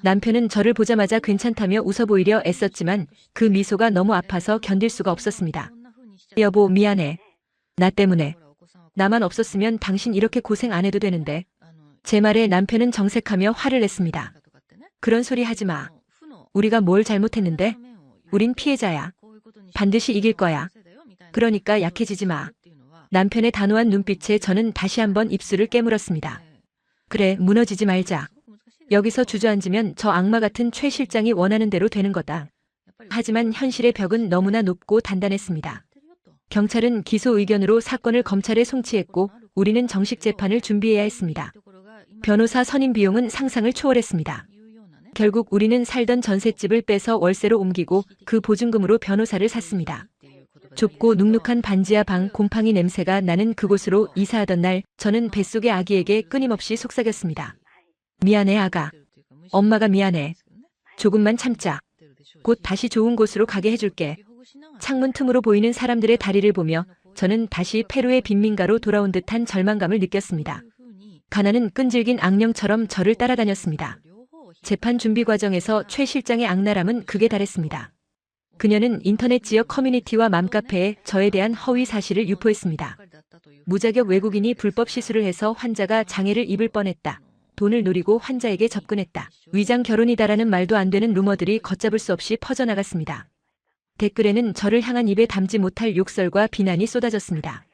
Speaker 3: 남편은 저를 보자마자 괜찮다며 웃어 보이려 애썼지만 그 미소가 너무 아파서 견딜 수가 없었습니다. 여보 미안해. 나 때문에. 나만 없었으면 당신 이렇게 고생 안 해도 되는데. 제 말에 남편은 정색하며 화를 냈습니다. 그런 소리 하지 마. 우리가 뭘 잘못했는데? 우린 피해자야. 반드시 이길 거야. 그러니까 약해지지 마. 남편의 단호한 눈빛에 저는 다시 한번 입술을 깨물었습니다. 그래, 무너지지 말자. 여기서 주저앉으면 저 악마 같은 최 실장이 원하는 대로 되는 거다. 하지만 현실의 벽은 너무나 높고 단단했습니다. 경찰은 기소 의견으로 사건을 검찰에 송치했고 우리는 정식 재판을 준비해야 했습니다. 변호사 선임 비용은 상상을 초월했습니다. 결국 우리는 살던 전셋집을 빼서 월세로 옮기고 그 보증금으로 변호사를 샀습니다. 좁고 눅눅한 반지하 방 곰팡이 냄새가 나는 그곳으로 이사하던 날 저는 뱃속의 아기에게 끊임없이 속삭였습니다. 미안해 아가. 엄마가 미안해. 조금만 참자. 곧 다시 좋은 곳으로 가게 해줄게. 창문 틈으로 보이는 사람들의 다리를 보며 저는 다시 페루의 빈민가로 돌아온 듯한 절망감을 느꼈습니다. 가난은 끈질긴 악령처럼 저를 따라다녔습니다. 재판 준비 과정에서 최 실장의 악랄함은 극에 달했습니다. 그녀는 인터넷 지역 커뮤니티와 맘카페에 저에 대한 허위 사실을 유포했습니다. 무자격 외국인이 불법 시술을 해서 환자가 장애를 입을 뻔했다. 돈을 노리고 환자에게 접근했다. 위장 결혼이다라는 말도 안 되는 루머들이 걷잡을 수 없이 퍼져나갔습니다. 댓글에는 저를 향한 입에 담지 못할 욕설과 비난이 쏟아졌습니다.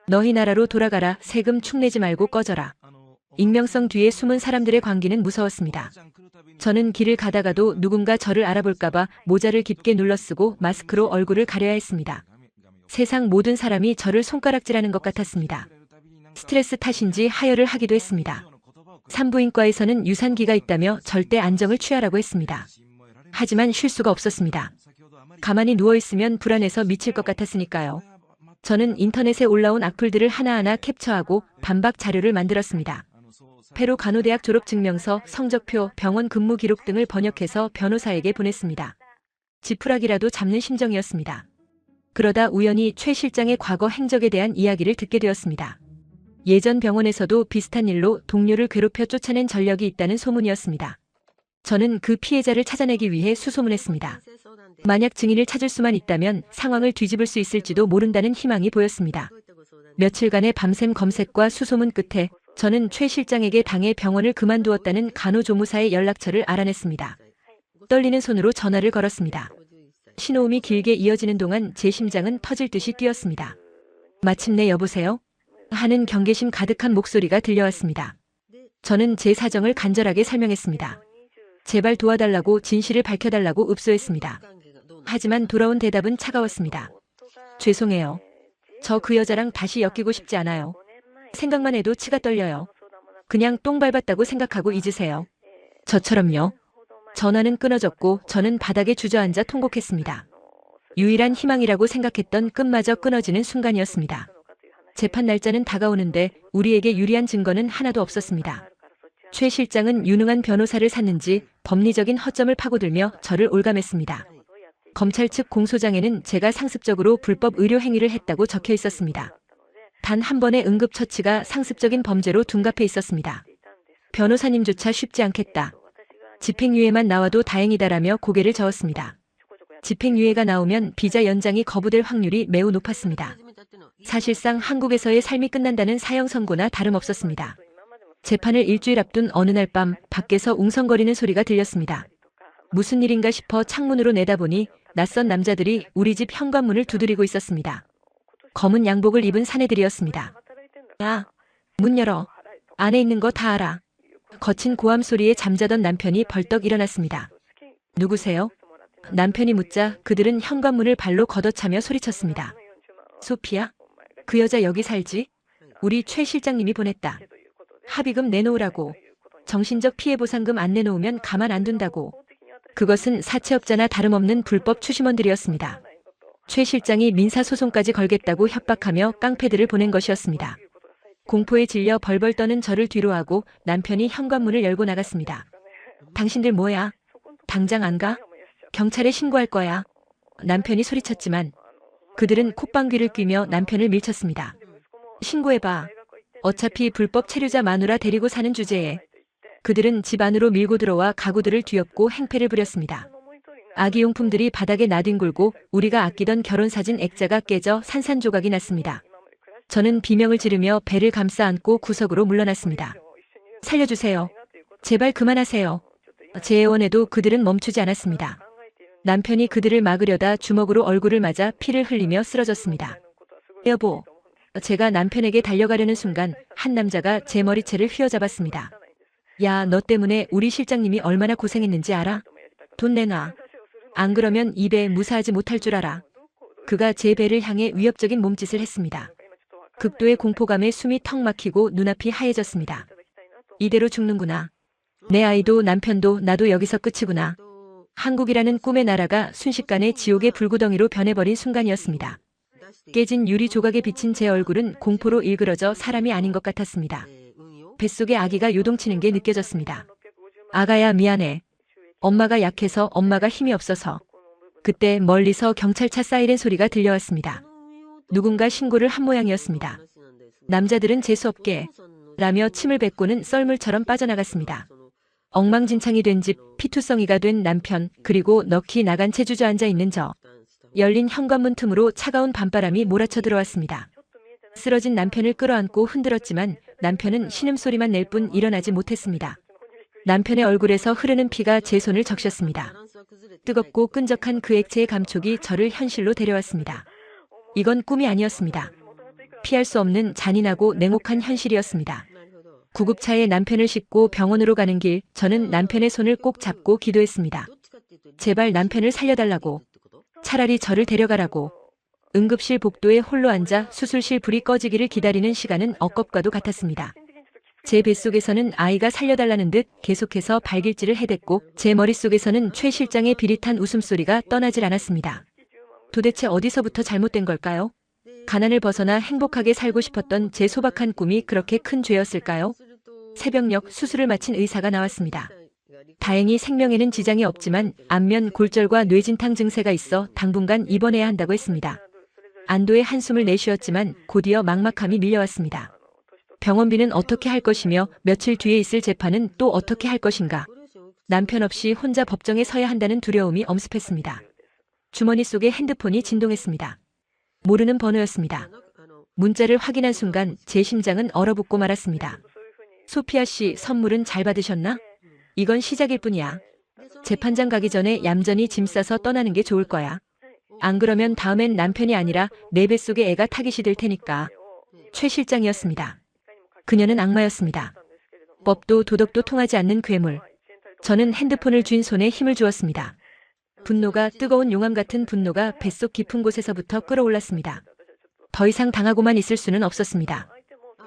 Speaker 3: 너희 나라로 돌아가라. 세금 축내지 말고 꺼져라. 익명성 뒤에 숨은 사람들의 광기는 무서웠습니다. 저는 길을 가다가도 누군가 저를 알아볼까봐 모자를 깊게 눌러쓰고 마스크로 얼굴을 가려야 했습니다. 세상 모든 사람이 저를 손가락질하는 것 같았습니다. 스트레스 탓인지 하혈을 하기도 했습니다. 산부인과에서는 유산기가 있다며 절대 안정을 취하라고 했습니다. 하지만 쉴 수가 없었습니다. 가만히 누워있으면 불안해서 미칠 것 같았으니까요. 저는 인터넷에 올라온 악플들을 하나하나 캡처하고 반박 자료를 만들었습니다. 페루 간호대학 졸업증명서, 성적표, 병원 근무 기록 등을 번역해서 변호사에게 보냈습니다. 지푸라기라도 잡는 심정이었습니다. 그러다 우연히 최 실장의 과거 행적에 대한 이야기를 듣게 되었습니다. 예전 병원에서도 비슷한 일로 동료를 괴롭혀 쫓아낸 전력이 있다는 소문이었습니다. 저는 그 피해자를 찾아내기 위해 수소문했습니다. 만약 증인을 찾을 수만 있다면 상황을 뒤집을 수 있을지도 모른다는 희망이 보였습니다. 며칠간의 밤샘 검색과 수소문 끝에 저는 최 실장에게 당해 병원을 그만두었다는 간호조무사의 연락처를 알아냈습니다. 떨리는 손으로 전화를 걸었습니다. 신호음이 길게 이어지는 동안 제 심장은 터질 듯이 뛰었습니다. 마침내 여보세요? 하는 경계심 가득한 목소리가 들려왔습니다. 저는 제 사정을 간절하게 설명했습니다. 제발 도와달라고, 진실을 밝혀달라고 읍소했습니다. 하지만 돌아온 대답은 차가웠습니다. 죄송해요. 저 그 여자랑 다시 엮이고 싶지 않아요. 생각만 해도 치가 떨려요. 그냥 똥 밟았다고 생각하고 잊으세요. 저처럼요. 전화는 끊어졌고 저는 바닥에 주저앉아 통곡했습니다. 유일한 희망이라고 생각했던 끝마저 끊어지는 순간이었습니다. 재판 날짜는 다가오는데 우리에게 유리한 증거는 하나도 없었습니다. 최 실장은 유능한 변호사를 샀는지 법리적인 허점을 파고들며 저를 올감했습니다. 검찰 측 공소장에는 제가 상습적으로 불법 의료 행위를 했다고 적혀 있었습니다. 단 한 번의 응급처치가 상습적인 범죄로 둔갑해 있었습니다. 변호사님조차 쉽지 않겠다. 집행유예만 나와도 다행이다라며 고개를 저었습니다. 집행유예가 나오면 비자 연장이 거부될 확률이 매우 높았습니다. 사실상 한국에서의 삶이 끝난다는 사형 선고나 다름없었습니다. 재판을 일주일 앞둔 어느 날 밤 밖에서 웅성거리는 소리가 들렸습니다. 무슨 일인가 싶어 창문으로 내다보니 낯선 남자들이 우리 집 현관문을 두드리고 있었습니다. 검은 양복을 입은 사내들이었습니다. 야, 문 열어. 안에 있는 거 다 알아. 거친 고함 소리에 잠자던 남편이 벌떡 일어났습니다. 누구세요? 남편이 묻자 그들은 현관문을 발로 걷어차며 소리쳤습니다. 소피야? 그 여자 여기 살지? 우리 최 실장님이 보냈다. 합의금 내놓으라고. 정신적 피해 보상금 안 내놓으면 가만 안 둔다고. 그것은 사채업자나 다름없는 불법 추심원들이었습니다. 최 실장이 민사소송까지 걸겠다고 협박하며 깡패들을 보낸 것이었습니다. 공포에 질려 벌벌 떠는 저를 뒤로하고 남편이 현관문을 열고 나갔습니다. 당신들 뭐야? 당장 안 가? 경찰에 신고할 거야. 남편이 소리쳤지만 그들은 콧방귀를 뀌며 남편을 밀쳤습니다. 신고해봐. 어차피 불법 체류자 마누라 데리고 사는 주제에. 그들은 집 안으로 밀고 들어와 가구들을 뒤엎고 행패를 부렸습니다. 아기용품들이 바닥에 나뒹굴고 우리가 아끼던 결혼사진 액자가 깨져 산산조각이 났습니다. 저는 비명을 지르며 배를 감싸 안고 구석으로 물러났습니다. 살려주세요. 제발 그만하세요. 제 애원에도 그들은 멈추지 않았습니다. 남편이 그들을 막으려다 주먹으로 얼굴을 맞아 피를 흘리며 쓰러졌습니다. 여보. 제가 남편에게 달려가려는 순간 한 남자가 제 머리채를 휘어잡았습니다. 야, 너 때문에 우리 실장님이 얼마나 고생했는지 알아? 돈 내놔. 안 그러면 입에 무사하지 못할 줄 알아. 그가 제 배를 향해 위협적인 몸짓을 했습니다. 극도의 공포감에 숨이 턱 막히고 눈앞이 하얘졌습니다. 이대로 죽는구나. 내 아이도 남편도 나도 여기서 끝이구나. 한국이라는 꿈의 나라가 순식간에 지옥의 불구덩이로 변해버린 순간이었습니다. 깨진 유리 조각에 비친 제 얼굴은 공포로 일그러져 사람이 아닌 것 같았습니다. 뱃속에 아기가 요동치는 게 느껴졌습니다. 아가야, 미안해. 엄마가 약해서, 엄마가 힘이 없어서. 그때 멀리서 경찰차 사이렌 소리가 들려왔습니다. 누군가 신고를 한 모양이었습니다. 남자들은 재수없게 라며 침을 뱉고는 썰물처럼 빠져나갔습니다. 엉망진창이 된 집, 피투성이가 된 남편, 그리고 넋이 나간 채 주저앉아 있는 저. 열린 현관문 틈으로 차가운 밤바람이 몰아쳐 들어왔습니다. 쓰러진 남편을 끌어안고 흔들었지만 남편은 신음소리만 낼 뿐 일어나지 못했습니다. 남편의 얼굴에서 흐르는 피가 제 손을 적셨습니다. 뜨겁고 끈적한 그 액체의 감촉이 저를 현실로 데려왔습니다. 이건 꿈이 아니었습니다. 피할 수 없는 잔인하고 냉혹한 현실이었습니다. 구급차에 남편을 싣고 병원으로 가는 길, 저는 남편의 손을 꼭 잡고 기도했습니다. 제발 남편을 살려달라고. 차라리 저를 데려가라고. 응급실 복도에 홀로 앉아 수술실 불이 꺼지기를 기다리는 시간은 억겁과도 같았습니다. 제 뱃속에서는 아이가 살려달라는 듯 계속해서 발길질을 해댔고 제 머릿속에서는 최 실장의 비릿한 웃음소리가 떠나질 않았습니다. 도대체 어디서부터 잘못된 걸까요? 가난을 벗어나 행복하게 살고 싶었던 제 소박한 꿈이 그렇게 큰 죄였을까요? 새벽녘 수술을 마친 의사가 나왔습니다. 다행히 생명에는 지장이 없지만 안면 골절과 뇌진탕 증세가 있어 당분간 입원해야 한다고 했습니다. 안도의 한숨을 내쉬었지만 곧이어 막막함이 밀려왔습니다. 병원비는 어떻게 할 것이며 며칠 뒤에 있을 재판은 또 어떻게 할 것인가. 남편 없이 혼자 법정에 서야 한다는 두려움이 엄습했습니다. 주머니 속에 핸드폰이 진동했습니다. 모르는 번호였습니다. 문자를 확인한 순간 제 심장은 얼어붙고 말았습니다. 소피아 씨, 선물은 잘 받으셨나? 이건 시작일 뿐이야. 재판장 가기 전에 얌전히 짐 싸서 떠나는 게 좋을 거야. 안 그러면 다음엔 남편이 아니라 내 뱃속에 애가 타깃이 될 테니까. 최 실장이었습니다. 그녀는 악마였습니다. 법도 도덕도 통하지 않는 괴물. 저는 핸드폰을 쥔 손에 힘을 주었습니다. 분노가, 뜨거운 용암 같은 분노가 뱃속 깊은 곳에서부터 끓어올랐습니다. 더 이상 당하고만 있을 수는 없었습니다.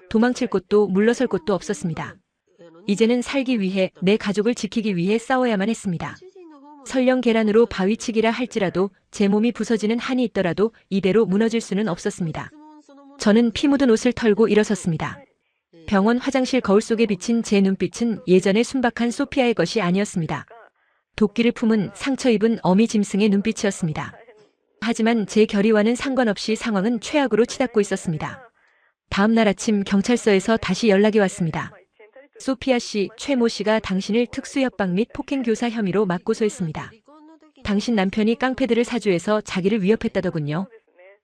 Speaker 3: 도망칠 곳도 물러설 곳도 없었습니다. 이제는 살기 위해, 내 가족을 지키기 위해 싸워야만 했습니다. 설령 계란으로 바위치기라 할지라도 제 몸이 부서지는 한이 있더라도 이대로 무너질 수는 없었습니다. 저는 피 묻은 옷을 털고 일어섰습니다. 병원 화장실 거울 속에 비친 제 눈빛은 예전의 순박한 소피아의 것이 아니었습니다. 도끼를 품은 상처 입은 어미 짐승의 눈빛이었습니다. 하지만 제 결의와는 상관없이 상황은 최악으로 치닫고 있었습니다. 다음 날 아침 경찰서에서 다시 연락이 왔습니다. 소피아 씨, 최 모 씨가 당신을 특수협박 및 폭행교사 혐의로 맞고소했습니다. 당신 남편이 깡패들을 사주해서 자기를 위협했다더군요.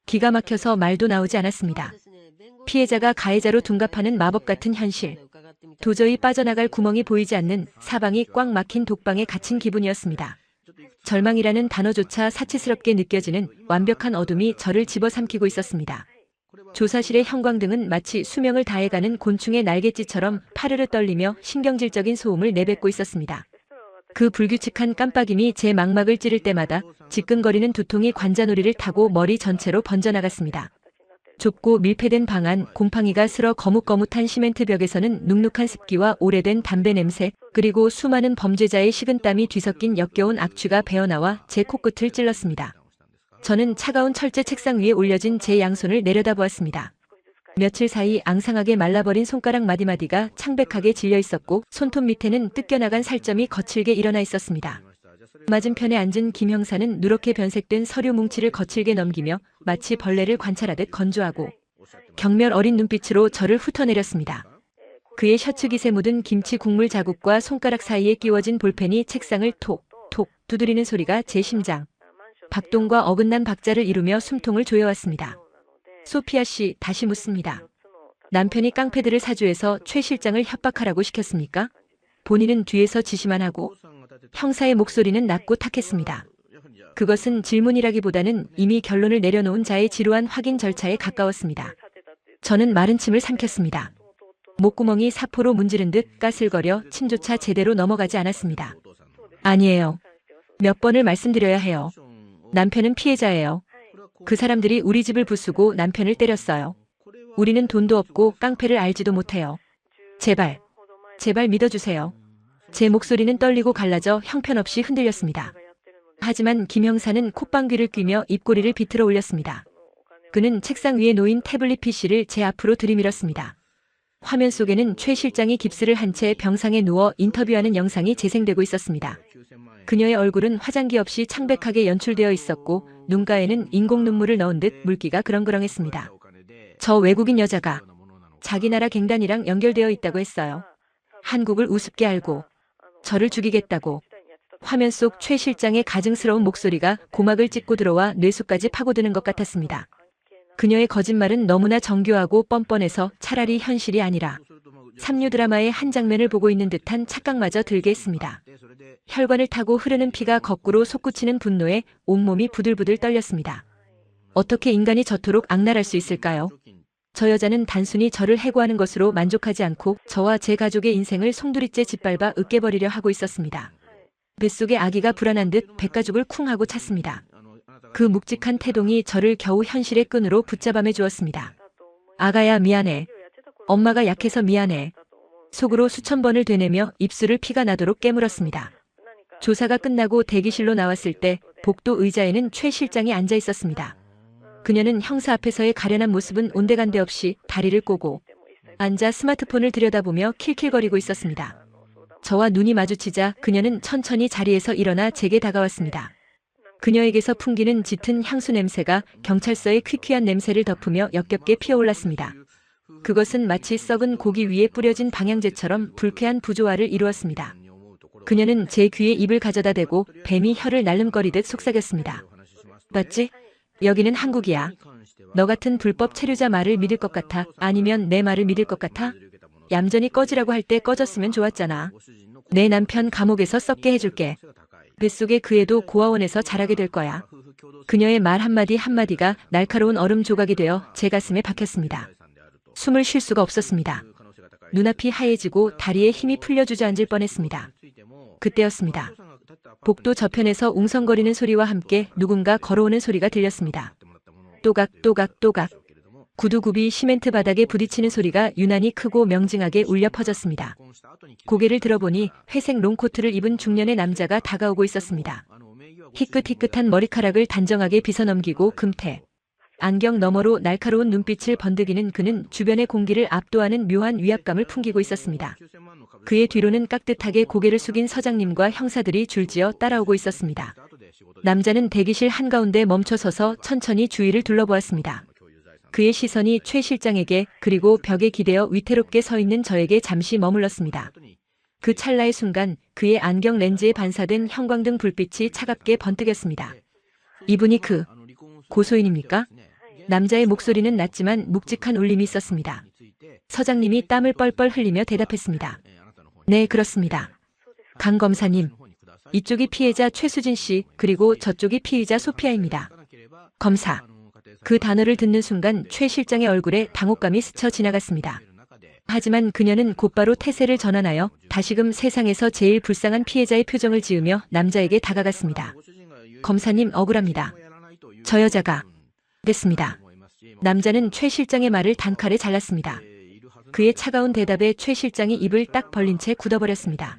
Speaker 3: 기가 막혀서 말도 나오지 않았습니다. 피해자가 가해자로 둔갑하는 마법 같은 현실. 도저히 빠져나갈 구멍이 보이지 않는 사방이 꽉 막힌 독방에 갇힌 기분이었습니다. 절망이라는 단어조차 사치스럽게 느껴지는 완벽한 어둠이 저를 집어삼키고 있었습니다. 조사실의 형광등은 마치 수명을 다해가는 곤충의 날갯짓처럼 파르르 떨리며 신경질적인 소음을 내뱉고 있었습니다. 그 불규칙한 깜빡임이 제 망막을 찌를 때마다 지끈거리는 두통이 관자놀이를 타고 머리 전체로 번져나갔습니다. 좁고 밀폐된 방 안, 곰팡이가 슬어 거뭇거뭇한 시멘트 벽에서는 눅눅한 습기와 오래된 담배 냄새, 그리고 수많은 범죄자의 식은땀이 뒤섞인 역겨운 악취가 배어나와 제 코끝을 찔렀습니다. 저는 차가운 철제 책상 위에 올려진 제 양손을 내려다보았습니다. 며칠 사이 앙상하게 말라버린 손가락 마디마디가 창백하게 질려 있었고 손톱 밑에는 뜯겨나간 살점이 거칠게 일어나 있었습니다. 맞은편에 앉은 김 형사는 누렇게 변색된 서류 뭉치를 거칠게 넘기며 마치 벌레를 관찰하듯 건조하고 경멸 어린 눈빛으로 저를 훑어내렸습니다. 그의 셔츠 깃에 묻은 김치 국물 자국과 손가락 사이에 끼워진 볼펜이 책상을 톡톡 두드리는 소리가 제 심장 박동과 어긋난 박자를 이루며 숨통을 조여왔습니다. 소피아 씨, 다시 묻습니다. 남편이 깡패들을 사주해서 최 실장을 협박하라고 시켰습니까? 본인은 뒤에서 지시만 하고. 형사의 목소리는 낮고 탁했습니다. 그것은 질문이라기보다는 이미 결론을 내려놓은 자의 지루한 확인 절차에 가까웠습니다. 저는 마른 침을 삼켰습니다. 목구멍이 사포로 문지른 듯 까슬거려 침조차 제대로 넘어가지 않았습니다. 아니에요. 몇 번을 말씀드려야 해요. 남편은 피해자예요. 그 사람들이 우리 집을 부수고 남편을 때렸어요. 우리는 돈도 없고 깡패를 알지도 못해요. 제발, 제발 믿어주세요. 제 목소리는 떨리고 갈라져 형편없이 흔들렸습니다. 하지만 김 형사는 콧방귀를 뀌며 입꼬리를 비틀어 올렸습니다. 그는 책상 위에 놓인 태블릿 PC를 제 앞으로 들이밀었습니다. 화면 속에는 최 실장이 깁스를 한 채 병상에 누워 인터뷰하는 영상이 재생되고 있었습니다. 그녀의 얼굴은 화장기 없이 창백하게 연출되어 있었고 눈가에는 인공 눈물을 넣은 듯 물기가 그렁그렁했습니다. 저 외국인 여자가 자기 나라 갱단이랑 연결되어 있다고 했어요. 한국을 우습게 알고 저를 죽이겠다고. 화면 속 최 실장의 가증스러운 목소리가 고막을 찢고 들어와 뇌수까지 파고드는 것 같았습니다. 그녀의 거짓말은 너무나 정교하고 뻔뻔해서 차라리 현실이 아니라 삼류 드라마의 한 장면을 보고 있는 듯한 착각마저 들게 했습니다. 혈관을 타고 흐르는 피가 거꾸로 솟구치는 분노에 온몸이 부들부들 떨렸습니다. 어떻게 인간이 저토록 악랄할 수 있을까요? 저 여자는 단순히 저를 해고하는 것으로 만족하지 않고 저와 제 가족의 인생을 송두리째 짓밟아 으깨버리려 하고 있었습니다. 뱃속의 아기가 불안한 듯 백가죽을 쿵 하고 찼습니다. 그 묵직한 태동이 저를 겨우 현실의 끈으로 붙잡아매 주었습니다. 아가야 미안해. 엄마가 약해서 미안해. 속으로 수천 번을 되뇌며 입술을 피가 나도록 깨물었습니다. 조사가 끝나고 대기실로 나왔을 때 복도 의자에는 최 실장이 앉아 있었습니다. 그녀는 형사 앞에서의 가련한 모습은 온데간데 없이 다리를 꼬고 앉아 스마트폰을 들여다보며 킬킬거리고 있었습니다. 저와 눈이 마주치자 그녀는 천천히 자리에서 일어나 제게 다가왔습니다. 그녀에게서 풍기는 짙은 향수 냄새가 경찰서의 퀴퀴한 냄새를 덮으며 역겹게 피어올랐습니다. 그것은 마치 썩은 고기 위에 뿌려진 방향제처럼 불쾌한 부조화를 이루었습니다. 그녀는 제 귀에 입을 가져다 대고 뱀이 혀를 날름거리듯 속삭였습니다. 맞지? 여기는 한국이야. 너 같은 불법 체류자 말을 믿을 것 같아? 아니면 내 말을 믿을 것 같아? 얌전히 꺼지라고 할 때 꺼졌으면 좋았잖아. 내 남편 감옥에서 썩게 해줄게. 뱃속의 그 애도 고아원에서 자라게 될 거야. 그녀의 말 한마디 한마디가 날카로운 얼음 조각이 되어 제 가슴에 박혔습니다. 숨을 쉴 수가 없었습니다. 눈앞이 하얘지고 다리에 힘이 풀려 주저앉을 뻔했습니다. 그때였습니다. 복도 저편에서 웅성거리는 소리와 함께 누군가 걸어오는 소리가 들렸습니다. 또각또각또각. 구두굽이 시멘트 바닥에 부딪히는 소리가 유난히 크고 명징하게 울려 퍼졌습니다. 고개를 들어보니 회색 롱코트를 입은 중년의 남자가 다가오고 있었습니다. 희끗희끗한 머리카락을 단정하게 빗어넘기고 금태. 안경 너머로 날카로운 눈빛을 번득이는 그는 주변의 공기를 압도하는 묘한 위압감을 풍기고 있었습니다. 그의 뒤로는 깍듯하게 고개를 숙인 서장님과 형사들이 줄지어 따라오고 있었습니다. 남자는 대기실 한가운데 멈춰서서 천천히 주위를 둘러보았습니다. 그의 시선이 최 실장에게 그리고 벽에 기대어 위태롭게 서 있는 저에게 잠시 머물렀습니다. 그 찰나의 순간 그의 안경 렌즈에 반사된 형광등 불빛이 차갑게 번뜩였습니다. 이분이 그 고소인입니까? 남자의 목소리는 낮지만 묵직한 울림이 있었습니다. 서장님이 땀을 뻘뻘 흘리며 대답했습니다. 네, 그렇습니다. 강 검사님, 이쪽이 피해자 최수진 씨, 그리고 저쪽이 피의자 소피아입니다. 검사. 그 단어를 듣는 순간 최 실장의 얼굴에 당혹감이 스쳐 지나갔습니다. 하지만 그녀는 곧바로 태세를 전환하여 다시금 세상에서 제일 불쌍한 피해자의 표정을 지으며 남자에게 다가갔습니다. 검사님, 억울합니다. 저 여자가 됐습니다. 남자는 최 실장의 말을 단칼에 잘랐습니다. 그의 차가운 대답에 최 실장이 입을 딱 벌린 채 굳어버렸습니다.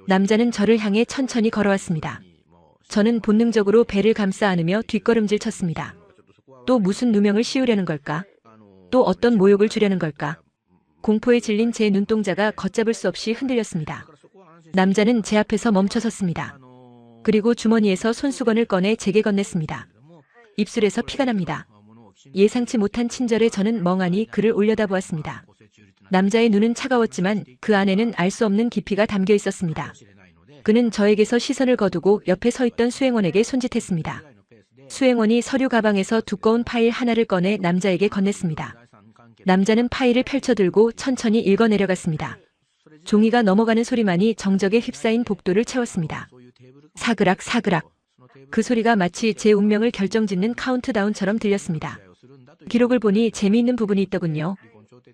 Speaker 3: 남자는 저를 향해 천천히 걸어왔습니다. 저는 본능적으로 배를 감싸 안으며 뒷걸음질 쳤습니다. 또 무슨 누명을 씌우려는 걸까? 또 어떤 모욕을 주려는 걸까? 공포에 질린 제 눈동자가 걷잡을 수 없이 흔들렸습니다. 남자는 제 앞에서 멈춰섰습니다. 그리고 주머니에서 손수건을 꺼내 제게 건넸습니다. 입술에서 피가 납니다. 예상치 못한 친절에 저는 멍하니 그를 올려다보았습니다. 남자의 눈은 차가웠지만 그 안에는 알 수 없는 깊이가 담겨 있었습니다. 그는 저에게서 시선을 거두고 옆에 서 있던 수행원에게 손짓했습니다. 수행원이 서류 가방에서 두꺼운 파일 하나를 꺼내 남자에게 건넸습니다. 남자는 파일을 펼쳐들고 천천히 읽어내려갔습니다. 종이가 넘어가는 소리만이 정적에 휩싸인 복도를 채웠습니다. 사그락 사그락. 그 소리가 마치 제 운명을 결정짓는 카운트다운처럼 들렸습니다. 기록을 보니 재미있는 부분이 있더군요.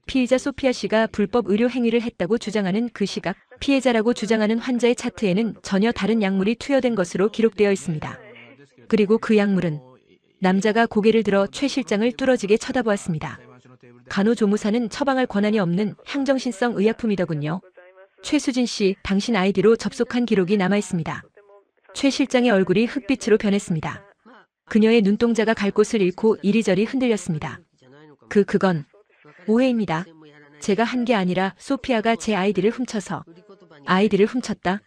Speaker 3: 피의자 소피아 씨가 불법 의료 행위를 했다고 주장하는 그 시각, 피해자라고 주장하는 환자의 차트에는 전혀 다른 약물이 투여된 것으로 기록되어 있습니다. 그리고 그 약물은 남자가 고개를 들어 최 실장을 뚫어지게 쳐다보았습니다. 간호조무사는 처방할 권한이 없는 향정신성 의약품이더군요. 최수진 씨, 당신 아이디로 접속한 기록이 남아 있습니다. 최 실장의 얼굴이 흑빛으로 변했습니다. 그녀의 눈동자가 갈 곳을 잃고 이리저리 흔들렸습니다. 그건 오해입니다. 제가 한 게 아니라 소피아가 제 아이디를 훔쳐서. 아이디를 훔쳤다?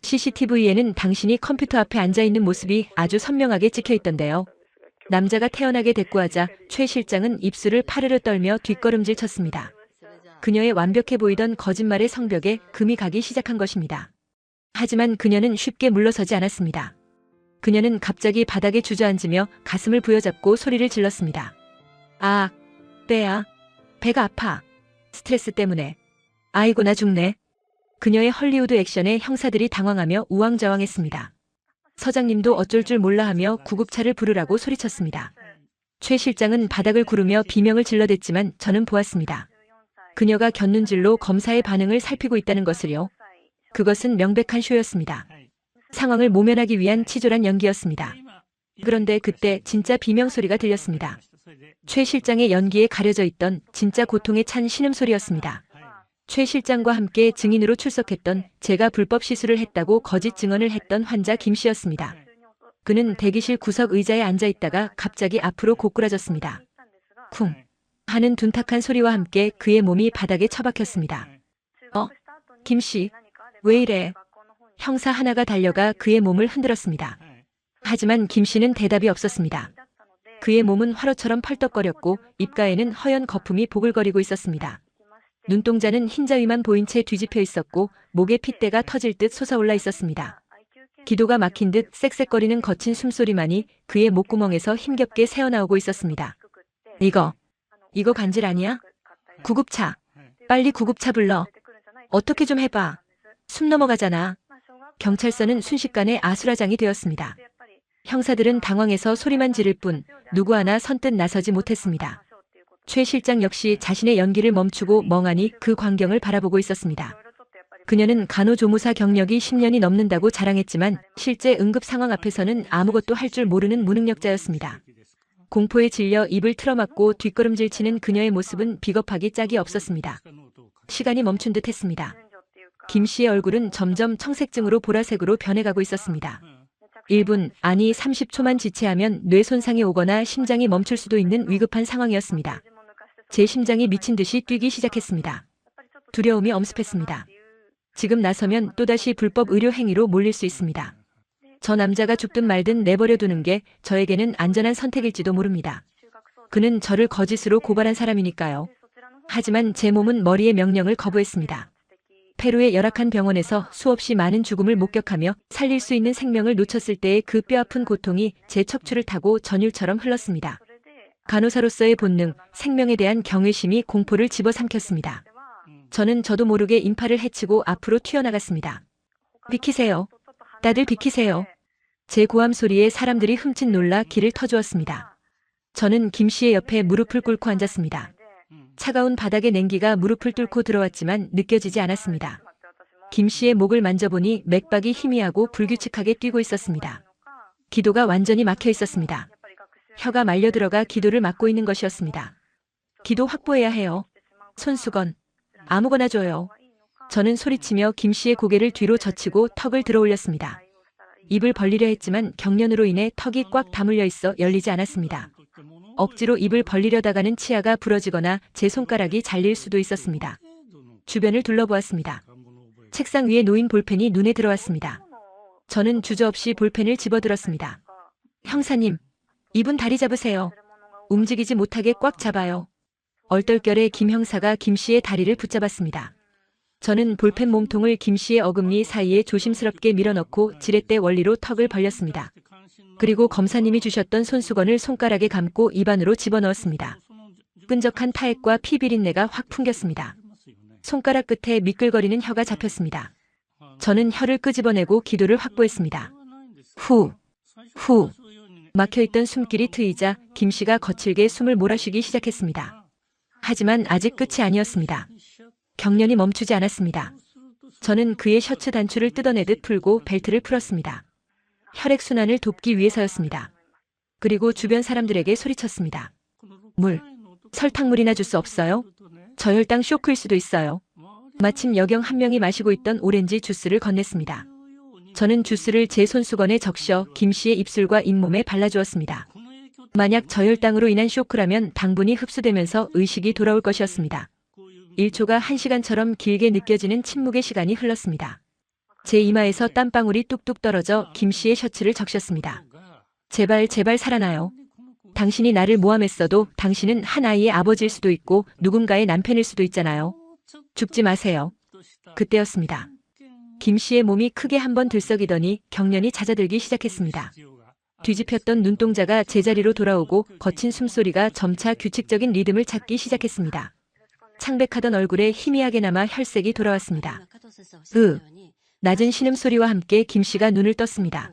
Speaker 3: CCTV에는 당신이 컴퓨터 앞에 앉아있는 모습이 아주 선명하게 찍혀 있던데요. 남자가 태연하게 대꾸하자 최 실장은 입술을 파르르 떨며 뒷걸음질 쳤습니다. 그녀의 완벽해 보이던 거짓말의 성벽에 금이 가기 시작한 것입니다. 하지만 그녀는 쉽게 물러서지 않았습니다. 그녀는 갑자기 바닥에 주저앉으며 가슴을 부여잡고 소리를 질렀습니다. 아, 빼야. 배가 아파. 스트레스 때문에. 아이고 나 죽네. 그녀의 헐리우드 액션에 형사들이 당황하며 우왕좌왕했습니다. 서장님도 어쩔 줄 몰라 하며 구급차를 부르라고 소리쳤습니다. 최 실장은 바닥을 구르며 비명을 질러댔지만 저는 보았습니다. 그녀가 곁눈질로 검사의 반응을 살피고 있다는 것을요. 그것은 명백한 쇼였습니다. 상황을 모면하기 위한 치졸한 연기였습니다. 그런데 그때 진짜 비명 소리가 들렸습니다. 최 실장의 연기에 가려져 있던 진짜 고통에 찬 신음소리였습니다. 최 실장과 함께 증인으로 출석했던 제가 불법 시술을 했다고 거짓 증언을 했던 환자 김 씨였습니다. 그는 대기실 구석 의자에 앉아 있다가 갑자기 앞으로 고꾸라졌습니다. 쿵 하는 둔탁한 소리와 함께 그의 몸이 바닥에 처박혔습니다. 김 씨, 왜 이래? 형사 하나가 달려가 그의 몸을 흔들었습니다. 하지만 김 씨는 대답이 없었습니다. 그의 몸은 화로처럼 펄떡거렸고 입가에는 허연 거품이 보글거리고 있었습니다. 눈동자는 흰자위만 보인 채 뒤집혀 있었고 목에 핏대가 터질 듯 솟아올라 있었습니다. 기도가 막힌 듯 쌕쌕거리는 거친 숨소리만이 그의 목구멍에서 힘겹게 새어나오고 있었습니다. 이거 간질 아니야? 구급차. 빨리 구급차 불러. 어떻게 좀 해봐. 숨 넘어가잖아. 경찰서는 순식간에 아수라장이 되었습니다. 형사들은 당황해서 소리만 지를 뿐 누구 하나 선뜻 나서지 못했습니다. 최 실장 역시 자신의 연기를 멈추고 멍하니 그 광경을 바라보고 있었습니다. 그녀는 간호조무사 경력이 10년이 넘는다고 자랑했지만 실제 응급 상황 앞에서는 아무것도 할 줄 모르는 무능력자였습니다. 공포에 질려 입을 틀어막고 뒷걸음질치는 그녀의 모습은 비겁하기 짝이 없었습니다. 시간이 멈춘 듯 했습니다. 김 씨의 얼굴은 점점 청색증으로 보라색으로 변해가고 있었습니다. 1분, 아니 30초만 지체하면 뇌 손상이 오거나 심장이 멈출 수도 있는 위급한 상황이었습니다. 제 심장이 미친 듯이 뛰기 시작했습니다. 두려움이 엄습했습니다. 지금 나서면 또다시 불법 의료 행위로 몰릴 수 있습니다. 저 남자가 죽든 말든 내버려 두는 게 저에게는 안전한 선택일지도 모릅니다. 그는 저를 거짓으로 고발한 사람이니까요. 하지만 제 몸은 머리의 명령을 거부했습니다. 페루의 열악한 병원에서 수없이 많은 죽음을 목격하며 살릴 수 있는 생명을 놓쳤을 때의 그 뼈아픈 고통이 제 척추를 타고 전율처럼 흘렀습니다. 간호사로서의 본능, 생명에 대한 경외심이 공포를 집어삼켰습니다. 저는 저도 모르게 인파를 헤치고 앞으로 튀어나갔습니다. 비키세요. 다들 비키세요. 제 고함 소리에 사람들이 흠칫 놀라 길을 터주었습니다. 저는 김 씨의 옆에 무릎을 꿇고 앉았습니다. 차가운 바닥의 냉기가 무릎을 뚫고 들어왔지만 느껴지지 않았습니다. 김 씨의 목을 만져보니 맥박이 희미하고 불규칙하게 뛰고 있었습니다. 기도가 완전히 막혀 있었습니다. 혀가 말려들어가 기도를 막고 있는 것이었습니다. 기도 확보해야 해요. 손수건. 아무거나 줘요. 저는 소리치며 김 씨의 고개를 뒤로 젖히고 턱을 들어 올렸습니다. 입을 벌리려 했지만 경련으로 인해 턱이 꽉 다물려 있어 열리지 않았습니다. 억지로 입을 벌리려다가는 치아가 부러지거나 제 손가락이 잘릴 수도 있었습니다. 주변을 둘러보았습니다. 책상 위에 놓인 볼펜이 눈에 들어왔습니다. 저는 주저없이 볼펜을 집어들었습니다. 형사님, 이분 다리 잡으세요. 움직이지 못하게 꽉 잡아요. 얼떨결에 김 형사가 김 씨의 다리를 붙잡았습니다. 저는 볼펜 몸통을 김 씨의 어금니 사이에 조심스럽게 밀어넣고 지렛대 원리로 턱을 벌렸습니다. 그리고 검사님이 주셨던 손수건을 손가락에 감고 입안으로 집어넣었습니다. 끈적한 타액과 피 비린내가 확 풍겼습니다. 손가락 끝에 미끌거리는 혀가 잡혔습니다. 저는 혀를 끄집어내고 기도를 확보했습니다. 후, 막혀있던 숨길이 트이자 김 씨가 거칠게 숨을 몰아쉬기 시작했습니다. 하지만 아직 끝이 아니었습니다. 경련이 멈추지 않았습니다. 저는 그의 셔츠 단추를 뜯어내듯 풀고 벨트를 풀었습니다. 혈액순환을 돕기 위해서였습니다. 그리고 주변 사람들에게 소리쳤습니다. 설탕물이나 줄 수 없어요? 저혈당 쇼크일 수도 있어요. 마침 여경 한 명이 마시고 있던 오렌지 주스를 건넸습니다. 저는 주스를 제 손수건에 적셔 김 씨의 입술과 잇몸에 발라주었습니다. 만약 저혈당으로 인한 쇼크라면 당분이 흡수되면서 의식이 돌아올 것이었습니다. 1초가 1시간처럼 길게 느껴지는 침묵의 시간이 흘렀습니다. 제 이마에서 땀방울이 뚝뚝 떨어져 김 씨의 셔츠를 적셨습니다. 제발 살아나요. 당신이 나를 모함했어도 당신은 한 아이의 아버지일 수도 있고 누군가의 남편일 수도 있잖아요. 죽지 마세요. 그때였습니다. 김 씨의 몸이 크게 한번 들썩이더니 경련이 잦아들기 시작했습니다. 뒤집혔던 눈동자가 제자리로 돌아오고 거친 숨소리가 점차 규칙적인 리듬을 찾기 시작했습니다. 창백하던 얼굴에 희미하게나마 혈색이 돌아왔습니다. 낮은 신음소리와 함께 김 씨가 눈을 떴습니다.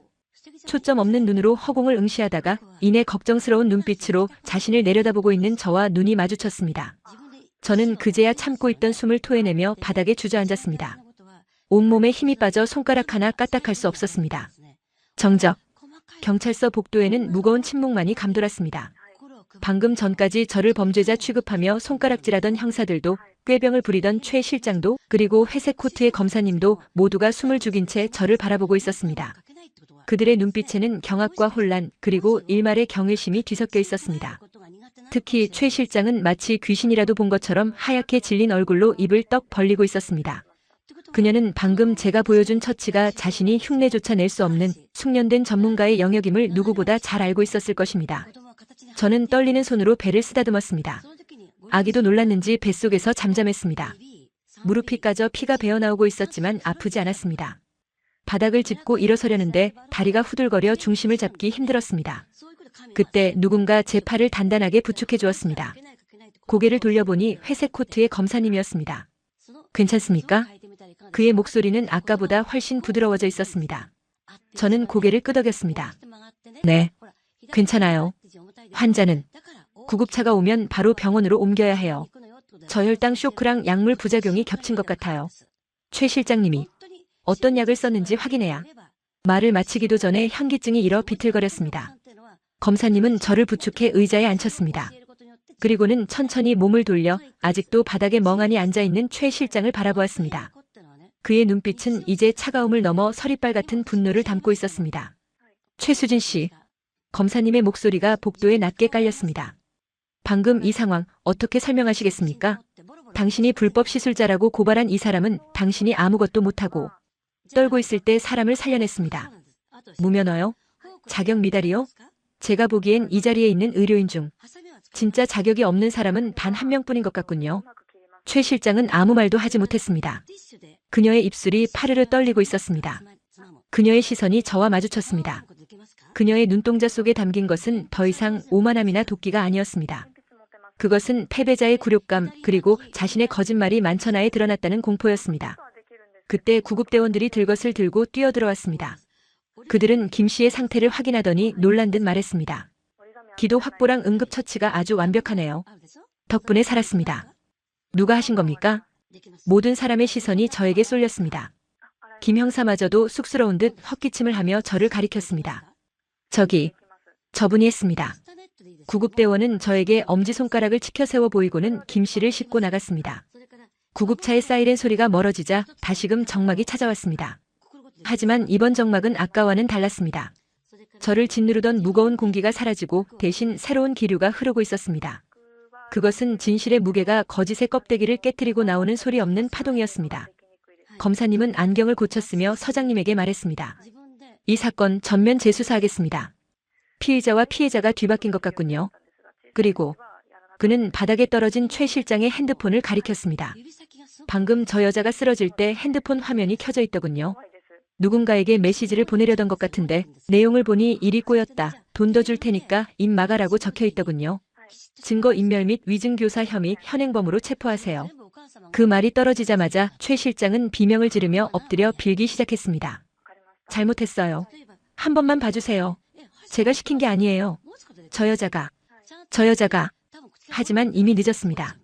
Speaker 3: 초점 없는 눈으로 허공을 응시하다가 이내 걱정스러운 눈빛으로 자신을 내려다보고 있는 저와 눈이 마주쳤습니다. 저는 그제야 참고 있던 숨을 토해내며 바닥에 주저앉았습니다. 온몸에 힘이 빠져 손가락 하나 까딱할 수 없었습니다. 정적. 경찰서 복도에는 무거운 침묵만이 감돌았습니다. 방금 전까지 저를 범죄자 취급하며 손가락질하던 형사들도, 꾀병을 부리던 최 실장도, 그리고 회색 코트의 검사님도 모두가 숨을 죽인 채 저를 바라보고 있었습니다. 그들의 눈빛에는 경악과 혼란, 그리고 일말의 경외심이 뒤섞여 있었습니다. 특히 최 실장은 마치 귀신이라도 본 것처럼 하얗게 질린 얼굴로 입을 떡 벌리고 있었습니다. 그녀는 방금 제가 보여준 처치가 자신이 흉내조차 낼 수 없는 숙련된 전문가의 영역임을 누구보다 잘 알고 있었을 것입니다. 저는 떨리는 손으로 배를 쓰다듬었습니다. 아기도 놀랐는지 뱃속에서 잠잠했습니다. 무릎이 까져 피가 배어나오고 있었지만 아프지 않았습니다. 바닥을 짚고 일어서려는데 다리가 후들거려 중심을 잡기 힘들었습니다. 그때 누군가 제 팔을 단단하게 부축해 주었습니다. 고개를 돌려보니 회색 코트의 검사님이었습니다. 괜찮습니까? 그의 목소리는 아까보다 훨씬 부드러워져 있었습니다. 저는 고개를 끄덕였습니다. 네, 괜찮아요. 환자는 구급차가 오면 바로 병원으로 옮겨야 해요. 저혈당 쇼크랑 약물 부작용이 겹친 것 같아요. 최 실장님이 어떤 약을 썼는지 확인해야. 말을 마치기도 전에 현기증이 일어 비틀거렸습니다. 검사님은 저를 부축해 의자에 앉혔습니다. 그리고는 천천히 몸을 돌려 아직도 바닥에 멍하니 앉아있는 최 실장을 바라보았습니다. 그의 눈빛은 이제 차가움을 넘어 서리빨 같은 분노를 담고 있었습니다. 최수진 씨. 검사님의 목소리가 복도에 낮게 깔렸습니다. 방금 이 상황 어떻게 설명하시겠습니까? 당신이 불법 시술자라고 고발한 이 사람은 당신이 아무것도 못하고 떨고 있을 때 사람을 살려냈습니다. 무면허요? 자격 미달이요? 제가 보기엔 이 자리에 있는 의료인 중 진짜 자격이 없는 사람은 단 한 명뿐인 것 같군요. 최 실장은 아무 말도 하지 못했습니다. 그녀의 입술이 파르르 떨리고 있었습니다. 그녀의 시선이 저와 마주쳤습니다. 그녀의 눈동자 속에 담긴 것은 더 이상 오만함이나 도끼가 아니었습니다. 그것은 패배자의 굴욕감, 그리고 자신의 거짓말이 만천하에 드러났다는 공포였습니다. 그때 구급대원들이 들것을 들고 뛰어들어왔습니다. 그들은 김 씨의 상태를 확인하더니 놀란 듯 말했습니다. 기도 확보랑 응급처치가 아주 완벽하네요. 덕분에 살았습니다. 누가 하신 겁니까? 모든 사람의 시선이 저에게 쏠렸습니다. 김 형사마저도 쑥스러운 듯 헛기침을 하며 저를 가리켰습니다. 저분이 했습니다. 구급대원은 저에게 엄지손가락을 치켜 세워 보이고는 김 씨를 싣고 나갔습니다. 구급차의 사이렌 소리가 멀어지자 다시금 정막이 찾아왔습니다. 하지만 이번 정막은 아까와는 달랐습니다. 저를 짓누르던 무거운 공기가 사라지고 대신 새로운 기류가 흐르고 있었습니다. 그것은 진실의 무게가 거짓의 껍데기를 깨트리고 나오는 소리 없는 파동이었습니다. 검사님은 안경을 고쳤으며 서장님에게 말했습니다. 이 사건 전면 재수사하겠습니다. 피의자와 피해자가 뒤바뀐 것 같군요. 그리고 그는 바닥에 떨어진 최 실장의 핸드폰을 가리켰습니다. 방금 저 여자가 쓰러질 때 핸드폰 화면이 켜져 있더군요. 누군가에게 메시지를 보내려던 것 같은데 내용을 보니 일이 꼬였다. 돈 더 줄 테니까 입 막아라고 적혀 있더군요. 증거인멸 및 위증교사 혐의 현행범으로 체포하세요. 그 말이 떨어지자마자 최 실장은 비명을 지르며 엎드려 빌기 시작했습니다. 잘못했어요. 한 번만 봐주세요. 제가 시킨 게 아니에요. 저 여자가. 하지만 이미 늦었습니다.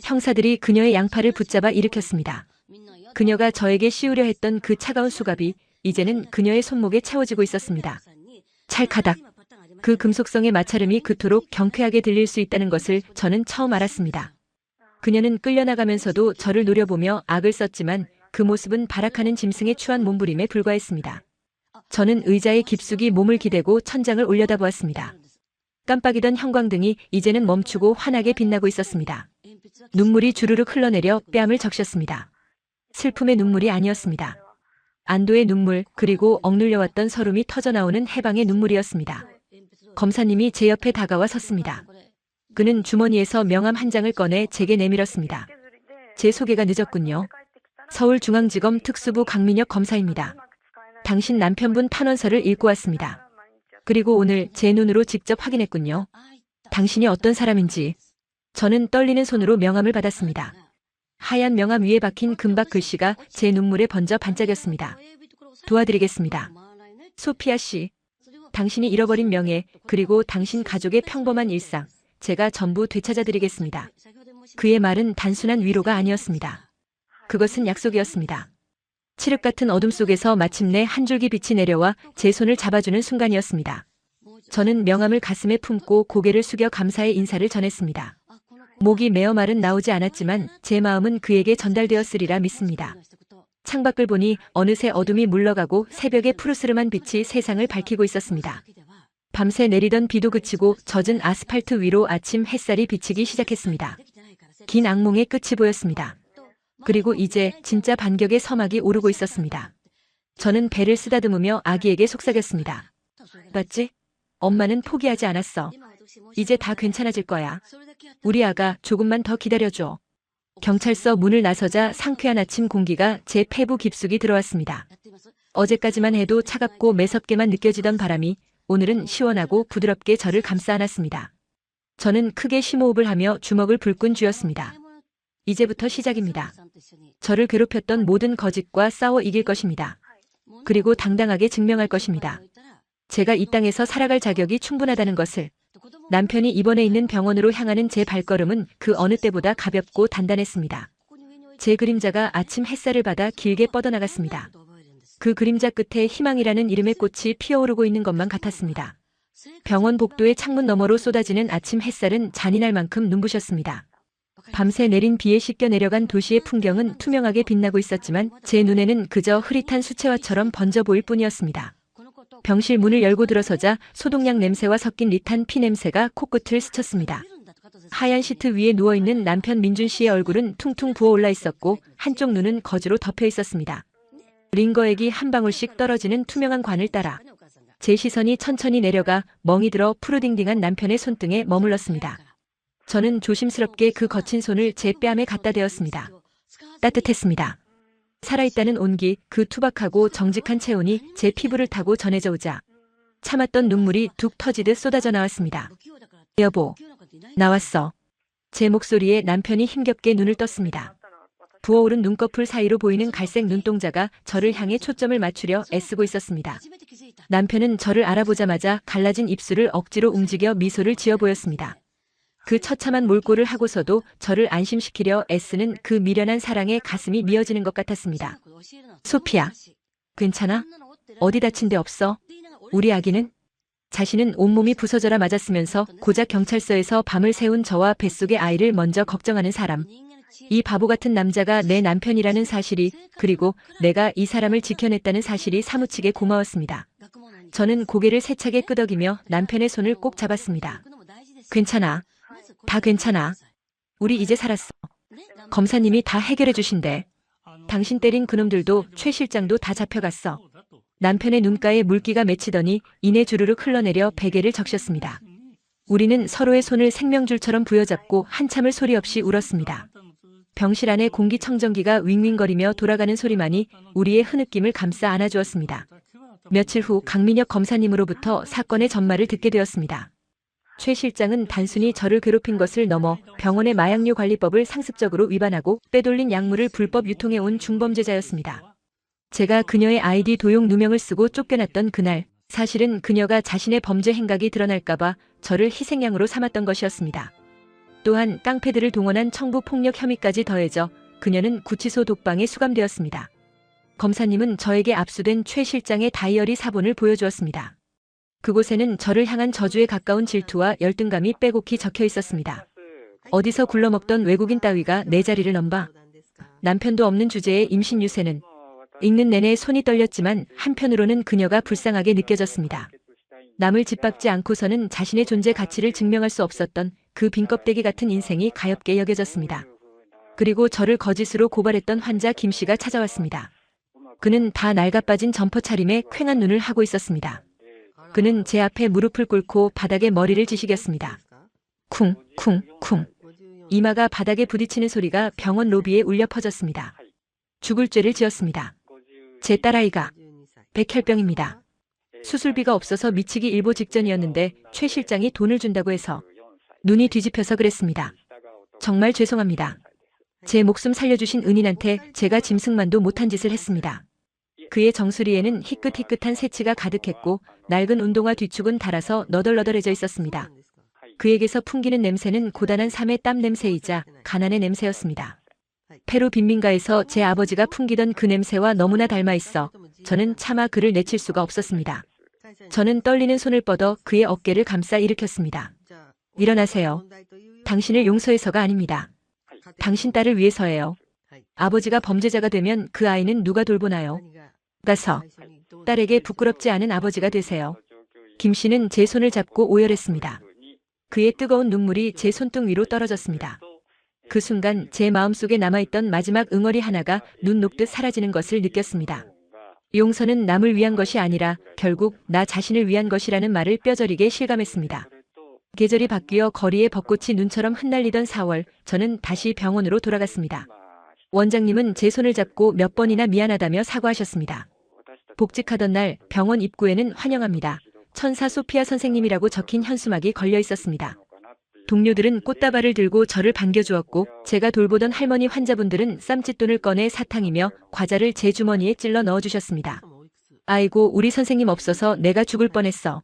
Speaker 3: 형사들이 그녀의 양팔을 붙잡아 일으켰습니다. 그녀가 저에게 씌우려 했던 그 차가운 수갑이 이제는 그녀의 손목에 채워지고 있었습니다. 찰카닥. 그 금속성의 마찰음이 그토록 경쾌하게 들릴 수 있다는 것을 저는 처음 알았습니다. 그녀는 끌려나가면서도 저를 노려보며 악을 썼지만 그 모습은 발악하는 짐승의 추한 몸부림에 불과했습니다. 저는 의자에 깊숙이 몸을 기대고 천장을 올려다보았습니다. 깜빡이던 형광등이 이제는 멈추고 환하게 빛나고 있었습니다. 눈물이 주르륵 흘러내려 뺨을 적셨습니다. 슬픔의 눈물이 아니었습니다. 안도의 눈물, 그리고 억눌려왔던 서름이 터져나오는 해방의 눈물이었습니다. 검사님이 제 옆에 다가와 섰습니다. 그는 주머니에서 명함 한 장을 꺼내 제게 내밀었습니다. 제 소개가 늦었군요. 서울중앙지검 특수부 강민혁 검사입니다. 당신 남편분 탄원서를 읽고 왔습니다. 그리고 오늘 제 눈으로 직접 확인했군요. 당신이 어떤 사람인지. 저는 떨리는 손으로 명함을 받았습니다. 하얀 명함 위에 박힌 금박 글씨가 제 눈물에 번져 반짝였습니다. 도와드리겠습니다. 소피아 씨. 당신이 잃어버린 명예, 그리고 당신 가족의 평범한 일상, 제가 전부 되찾아드리겠습니다. 그의 말은 단순한 위로가 아니었습니다. 그것은 약속이었습니다. 칠흑 같은 어둠 속에서 마침내 한 줄기 빛이 내려와 제 손을 잡아주는 순간이었습니다. 저는 명함을 가슴에 품고 고개를 숙여 감사의 인사를 전했습니다. 목이 메어 말은 나오지 않았지만 제 마음은 그에게 전달되었으리라 믿습니다. 창밖을 보니 어느새 어둠이 물러가고 새벽의 푸르스름한 빛이 세상을 밝히고 있었습니다. 밤새 내리던 비도 그치고 젖은 아스팔트 위로 아침 햇살이 비치기 시작했습니다. 긴 악몽의 끝이 보였습니다. 그리고 이제 진짜 반격의 서막이 오르고 있었습니다. 저는 배를 쓰다듬으며 아기에게 속삭였습니다. 봤지? 엄마는 포기하지 않았어. 이제 다 괜찮아질 거야. 우리 아가 조금만 더 기다려줘. 경찰서 문을 나서자 상쾌한 아침 공기가 제 폐부 깊숙이 들어왔습니다. 어제까지만 해도 차갑고 매섭게만 느껴지던 바람이 오늘은 시원하고 부드럽게 저를 감싸 안았습니다. 저는 크게 심호흡을 하며 주먹을 불끈 쥐었습니다. 이제부터 시작입니다. 저를 괴롭혔던 모든 거짓과 싸워 이길 것입니다. 그리고 당당하게 증명할 것입니다. 제가 이 땅에서 살아갈 자격이 충분하다는 것을. 남편이 입원해 있는 병원으로 향하는 제 발걸음은 그 어느 때보다 가볍고 단단했습니다. 제 그림자가 아침 햇살을 받아 길게 뻗어나갔습니다. 그 그림자 끝에 희망이라는 이름의 꽃이 피어오르고 있는 것만 같았습니다. 병원 복도의 창문 너머로 쏟아지는 아침 햇살은 잔인할 만큼 눈부셨습니다. 밤새 내린 비에 씻겨 내려간 도시의 풍경은 투명하게 빛나고 있었지만 제 눈에는 그저 흐릿한 수채화처럼 번져 보일 뿐이었습니다. 병실 문을 열고 들어서자 소독약 냄새와 섞인 릿한 피 냄새가 코끝을 스쳤습니다. 하얀 시트 위에 누워있는 남편 민준 씨의 얼굴은 퉁퉁 부어올라 있었고 한쪽 눈은 거즈로 덮여 있었습니다. 링거액이 한 방울씩 떨어지는 투명한 관을 따라 제 시선이 천천히 내려가 멍이 들어 푸르딩딩한 남편의 손등에 머물렀습니다. 저는 조심스럽게 그 거친 손을 제 뺨에 갖다 대었습니다. 따뜻했습니다. 살아있다는 온기, 그 투박하고 정직한 체온이 제 피부를 타고 전해져 오자 참았던 눈물이 툭 터지듯 쏟아져 나왔습니다. 여보, 나왔어. 제 목소리에 남편이 힘겹게 눈을 떴습니다. 부어오른 눈꺼풀 사이로 보이는 갈색 눈동자가 저를 향해 초점을 맞추려 애쓰고 있었습니다. 남편은 저를 알아보자마자 갈라진 입술을 억지로 움직여 미소를 지어 보였습니다. 그 처참한 몰골을 하고서도 저를 안심시키려 애쓰는 그 미련한 사랑에 가슴이 미어지는 것 같았습니다. 소피야, 괜찮아? 어디 다친 데 없어? 우리 아기는? 자신은 온몸이 부서져라 맞았으면서 고작 경찰서에서 밤을 새운 저와 뱃속의 아이를 먼저 걱정하는 사람. 이 바보 같은 남자가 내 남편이라는 사실이, 그리고 내가 이 사람을 지켜냈다는 사실이 사무치게 고마웠습니다. 저는 고개를 세차게 끄덕이며 남편의 손을 꼭 잡았습니다. 괜찮아. 다 괜찮아. 우리 이제 살았어. 검사님이 다 해결해 주신대. 당신 때린 그놈들도 최 실장도 다 잡혀갔어. 남편의 눈가에 물기가 맺히더니 이내 주르륵 흘러내려 베개를 적셨습니다. 우리는 서로의 손을 생명줄처럼 부여잡고 한참을 소리 없이 울었습니다. 병실 안에 공기청정기가 윙윙거리며 돌아가는 소리만이 우리의 흐느낌을 감싸 안아주었습니다. 며칠 후 강민혁 검사님으로부터 사건의 전말을 듣게 되었습니다. 최 실장은 단순히 저를 괴롭힌 것을 넘어 병원의 마약류 관리법을 상습적으로 위반하고 빼돌린 약물을 불법 유통해 온 중범죄자였습니다. 제가 그녀의 아이디 도용 누명을 쓰고 쫓겨났던 그날, 사실은 그녀가 자신의 범죄 행각이 드러날까봐 저를 희생양으로 삼았던 것이었습니다. 또한 깡패들을 동원한 청부 폭력 혐의까지 더해져 그녀는 구치소 독방에 수감되었습니다. 검사님은 저에게 압수된 최 실장의 다이어리 사본을 보여주었습니다. 그곳에는 저를 향한 저주에 가까운 질투와 열등감이 빼곡히 적혀 있었습니다. 어디서 굴러먹던 외국인 따위가 내 자리를 넘봐. 남편도 없는 주제에 임신 유세는. 읽는 내내 손이 떨렸지만 한편으로는 그녀가 불쌍하게 느껴졌습니다. 남을 짓밟지 않고서는 자신의 존재 가치를 증명할 수 없었던 그 빈껍데기 같은 인생이 가엾게 여겨졌습니다. 그리고 저를 거짓으로 고발했던 환자 김 씨가 찾아왔습니다. 그는 다 낡아빠진 점퍼 차림에 퀭한 눈을 하고 있었습니다. 그는 제 앞에 무릎을 꿇고 바닥에 머리를 지시겼습니다. 쿵, 쿵, 쿵. 이마가 바닥에 부딪히는 소리가 병원 로비에 울려 퍼졌습니다. 죽을 죄를 지었습니다. 제 딸아이가 백혈병입니다. 수술비가 없어서 미치기 일보 직전이었는데 최 실장이 돈을 준다고 해서 눈이 뒤집혀서 그랬습니다. 정말 죄송합니다. 제 목숨 살려주신 은인한테 제가 짐승만도 못한 짓을 했습니다. 그의 정수리에는 희끗희끗한 새치가 가득했고 낡은 운동화 뒤축은 닳아서 너덜너덜해져 있었습니다. 그에게서 풍기는 냄새는 고단한 삶의 땀 냄새이자 가난의 냄새였습니다. 페루 빈민가에서 제 아버지가 풍기던 그 냄새와 너무나 닮아 있어 저는 차마 그를 내칠 수가 없었습니다. 저는 떨리는 손을 뻗어 그의 어깨를 감싸 일으켰습니다. 일어나세요. 당신을 용서해서가 아닙니다. 당신 딸을 위해서예요. 아버지가 범죄자가 되면 그 아이는 누가 돌보나요? 가서 딸에게 부끄럽지 않은 아버지가 되세요. 김 씨는 제 손을 잡고 오열했습니다. 그의 뜨거운 눈물이 제 손등 위로 떨어졌습니다. 그 순간 제 마음속에 남아있던 마지막 응어리 하나가 눈 녹듯 사라지는 것을 느꼈습니다. 용서는 남을 위한 것이 아니라 결국 나 자신을 위한 것이라는 말을 뼈저리게 실감했습니다. 계절이 바뀌어 거리에 벚꽃이 눈처럼 흩날리던 4월, 저는 다시 병원으로 돌아갔습니다. 원장님은 제 손을 잡고 몇 번이나 미안하다며 사과하셨습니다. 복직하던 날 병원 입구에는 환영합니다. 천사 소피아 선생님이라고 적힌 현수막이 걸려 있었습니다. 동료들은 꽃다발을 들고 저를 반겨주었고 제가 돌보던 할머니 환자분들은 쌈짓돈을 꺼내 사탕이며 과자를 제 주머니에 찔러 넣어주셨습니다. 아이고 우리 선생님 없어서 내가 죽을 뻔했어.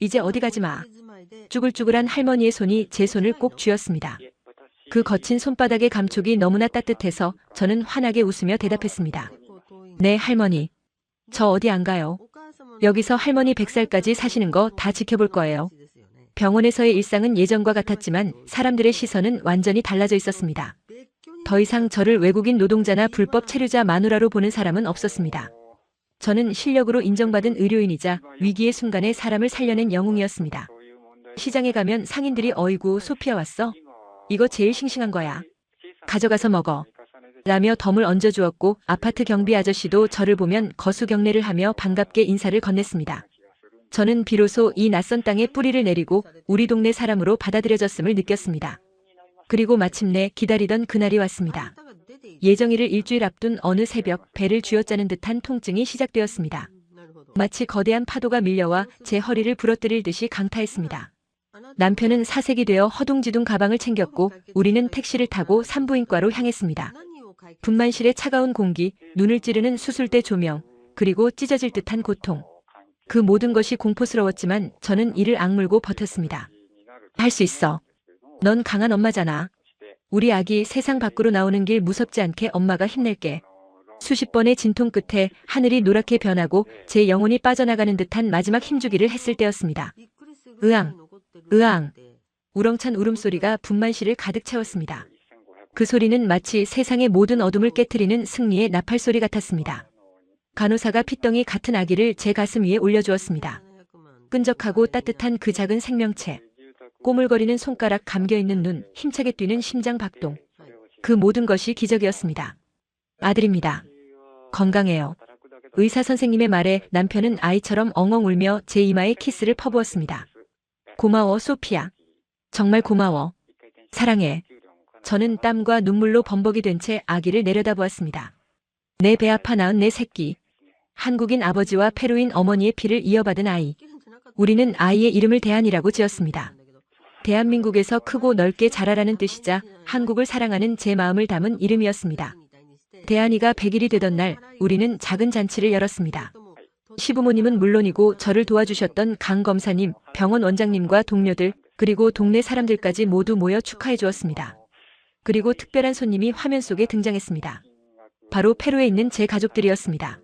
Speaker 3: 이제 어디 가지 마. 쭈글쭈글한 할머니의 손이 제 손을 꼭 쥐었습니다. 그 거친 손바닥의 감촉이 너무나 따뜻해서 저는 환하게 웃으며 대답했습니다. 네 할머니. 저 어디 안 가요. 여기서 할머니 100살까지 사시는 거 다 지켜볼 거예요. 병원에서의 일상은 예전과 같았지만 사람들의 시선은 완전히 달라져 있었습니다. 더 이상 저를 외국인 노동자나 불법 체류자 마누라로 보는 사람은 없었습니다. 저는 실력으로 인정받은 의료인이자 위기의 순간에 사람을 살려낸 영웅이었습니다. 시장에 가면 상인들이 어이구 소피아 왔어? 이거 제일 싱싱한 거야. 가져가서 먹어. 라며 덤을 얹어주었고 아파트 경비 아저씨도 저를 보면 거수경례를 하며 반갑게 인사를 건넸습니다. 저는 비로소 이 낯선 땅에 뿌리를 내리고 우리 동네 사람으로 받아들여졌음을 느꼈습니다. 그리고 마침내 기다리던 그날이 왔습니다. 예정일을 일주일 앞둔 어느 새벽 배를 쥐어짜는 듯한 통증이 시작되었습니다. 마치 거대한 파도가 밀려와 제 허리를 부러뜨릴 듯이 강타했습니다. 남편은 사색이 되어 허둥지둥 가방을 챙겼고 우리는 택시를 타고 산부인과로 향했습니다. 분만실의 차가운 공기, 눈을 찌르는 수술대 조명, 그리고 찢어질 듯한 고통. 그 모든 것이 공포스러웠지만 저는 이를 악물고 버텼습니다. 할 수 있어. 넌 강한 엄마잖아. 우리 아기 세상 밖으로 나오는 길 무섭지 않게 엄마가 힘낼게. 수십 번의 진통 끝에 하늘이 노랗게 변하고 제 영혼이 빠져나가는 듯한 마지막 힘주기를 했을 때였습니다. 으앙, 으앙. 우렁찬 울음소리가 분만실을 가득 채웠습니다. 그 소리는 마치 세상의 모든 어둠을 깨트리는 승리의 나팔소리 같았습니다. 간호사가 핏덩이 같은 아기를 제 가슴 위에 올려주었습니다. 끈적하고 따뜻한 그 작은 생명체. 꼬물거리는 손가락, 감겨있는 눈, 힘차게 뛰는 심장 박동. 그 모든 것이 기적이었습니다. 아들입니다. 건강해요. 의사 선생님의 말에 남편은 아이처럼 엉엉 울며 제 이마에 키스를 퍼부었습니다. 고마워 소피아. 정말 고마워. 사랑해. 저는 땀과 눈물로 범벅이 된 채 아기를 내려다보았습니다. 내 배 아파 낳은 내 새끼. 한국인 아버지와 페루인 어머니의 피를 이어받은 아이. 우리는 아이의 이름을 대한이라고 지었습니다. 대한민국에서 크고 넓게 자라라는 뜻이자 한국을 사랑하는 제 마음을 담은 이름이었습니다. 대한이가 100일이 되던 날 우리는 작은 잔치를 열었습니다. 시부모님은 물론이고 저를 도와주셨던 강 검사님, 병원 원장님과 동료들, 그리고 동네 사람들까지 모두 모여 축하해 주었습니다. 그리고 특별한 손님이 화면 속에 등장했습니다. 바로 페루에 있는 제 가족들이었습니다.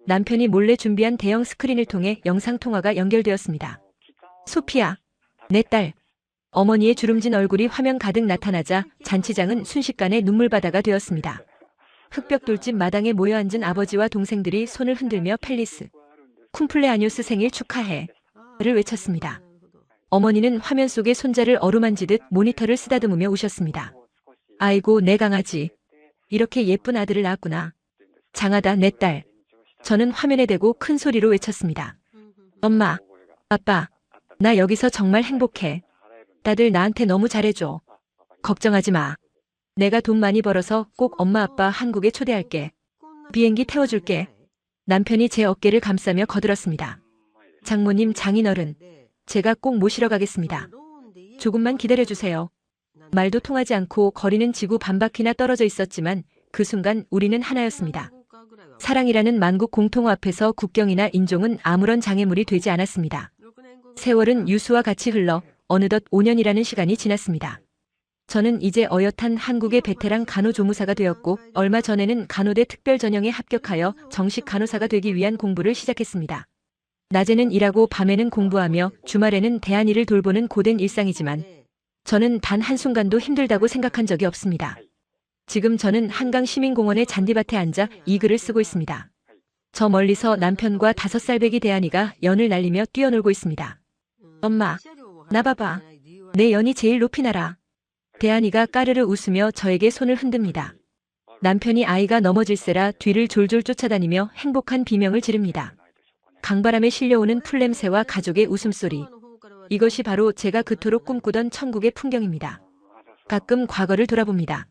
Speaker 3: 남편이 몰래 준비한 대형 스크린을 통해 영상통화가 연결되었습니다. 소피아, 내 딸. 어머니의 주름진 얼굴이 화면 가득 나타나자 잔치장은 순식간에 눈물바다가 되었습니다. 흑벽 돌집 마당에 모여 앉은 아버지와 동생들이 손을 흔들며 펠리스, 쿰플레아뇨스 생일 축하해 를 외쳤습니다. 어머니는 화면 속에 손자를 어루만지듯 모니터를 쓰다듬으며 우셨습니다. 아이고 내 강아지. 이렇게 예쁜 아들을 낳았구나. 장하다 내 딸. 저는 화면에 대고 큰 소리로 외쳤습니다. 엄마, 아빠, 나 여기서 정말 행복해. 다들 나한테 너무 잘해줘. 걱정하지 마. 내가 돈 많이 벌어서 꼭 엄마 아빠 한국에 초대할게. 비행기 태워줄게. 남편이 제 어깨를 감싸며 거들었습니다. 장모님, 장인어른, 제가 꼭 모시러 가겠습니다. 조금만 기다려주세요. 말도 통하지 않고 거리는 지구 반바퀴나 떨어져 있었지만 그 순간 우리는 하나였습니다. 사랑이라는 만국 공통어 앞에서 국경이나 인종은 아무런 장애물이 되지 않았습니다. 세월은 유수와 같이 흘러 어느덧 5년이라는 시간이 지났습니다. 저는 이제 어엿한 한국의 베테랑 간호조무사가 되었고 얼마 전에는 간호대 특별전형에 합격하여 정식 간호사가 되기 위한 공부를 시작했습니다. 낮에는 일하고 밤에는 공부하며 주말에는 대안이를 돌보는 고된 일상이지만 저는 단 한순간도 힘들다고 생각한 적이 없습니다. 지금 저는 한강시민공원의 잔디밭에 앉아 이 글을 쓰고 있습니다. 저 멀리서 남편과 5살 배기 대안이가 연을 날리며 뛰어놀고 있습니다. 엄마, 나 봐봐. 내 연이 제일 높이 날아. 대안이가 까르르 웃으며 저에게 손을 흔듭니다. 남편이 아이가 넘어질세라 뒤를 졸졸 쫓아다니며 행복한 비명을 지릅니다. 강바람에 실려오는 풀냄새와 가족의 웃음소리. 이것이 바로 제가 그토록 꿈꾸던 천국의 풍경입니다. 가끔 과거를 돌아봅니다.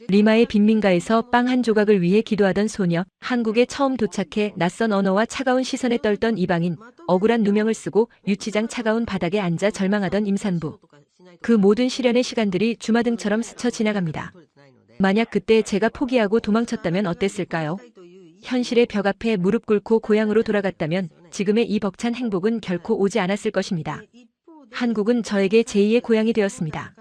Speaker 3: 리마의 빈민가에서 빵 한 조각을 위해 기도하던 소녀, 한국에 처음 도착해 낯선 언어와 차가운 시선에 떨던 이방인, 억울한 누명을 쓰고 유치장 차가운 바닥에 앉아 절망하던 임산부. 그 모든 시련의 시간들이 주마등처럼 스쳐 지나갑니다. 만약 그때 제가 포기하고 도망쳤다면 어땠을까요? 현실의 벽 앞에 무릎 꿇고 고향으로 돌아갔다면 지금의 이 벅찬 행복은 결코 오지 않았을 것입니다. 한국은 저에게 제2의 고향이 되었습니다.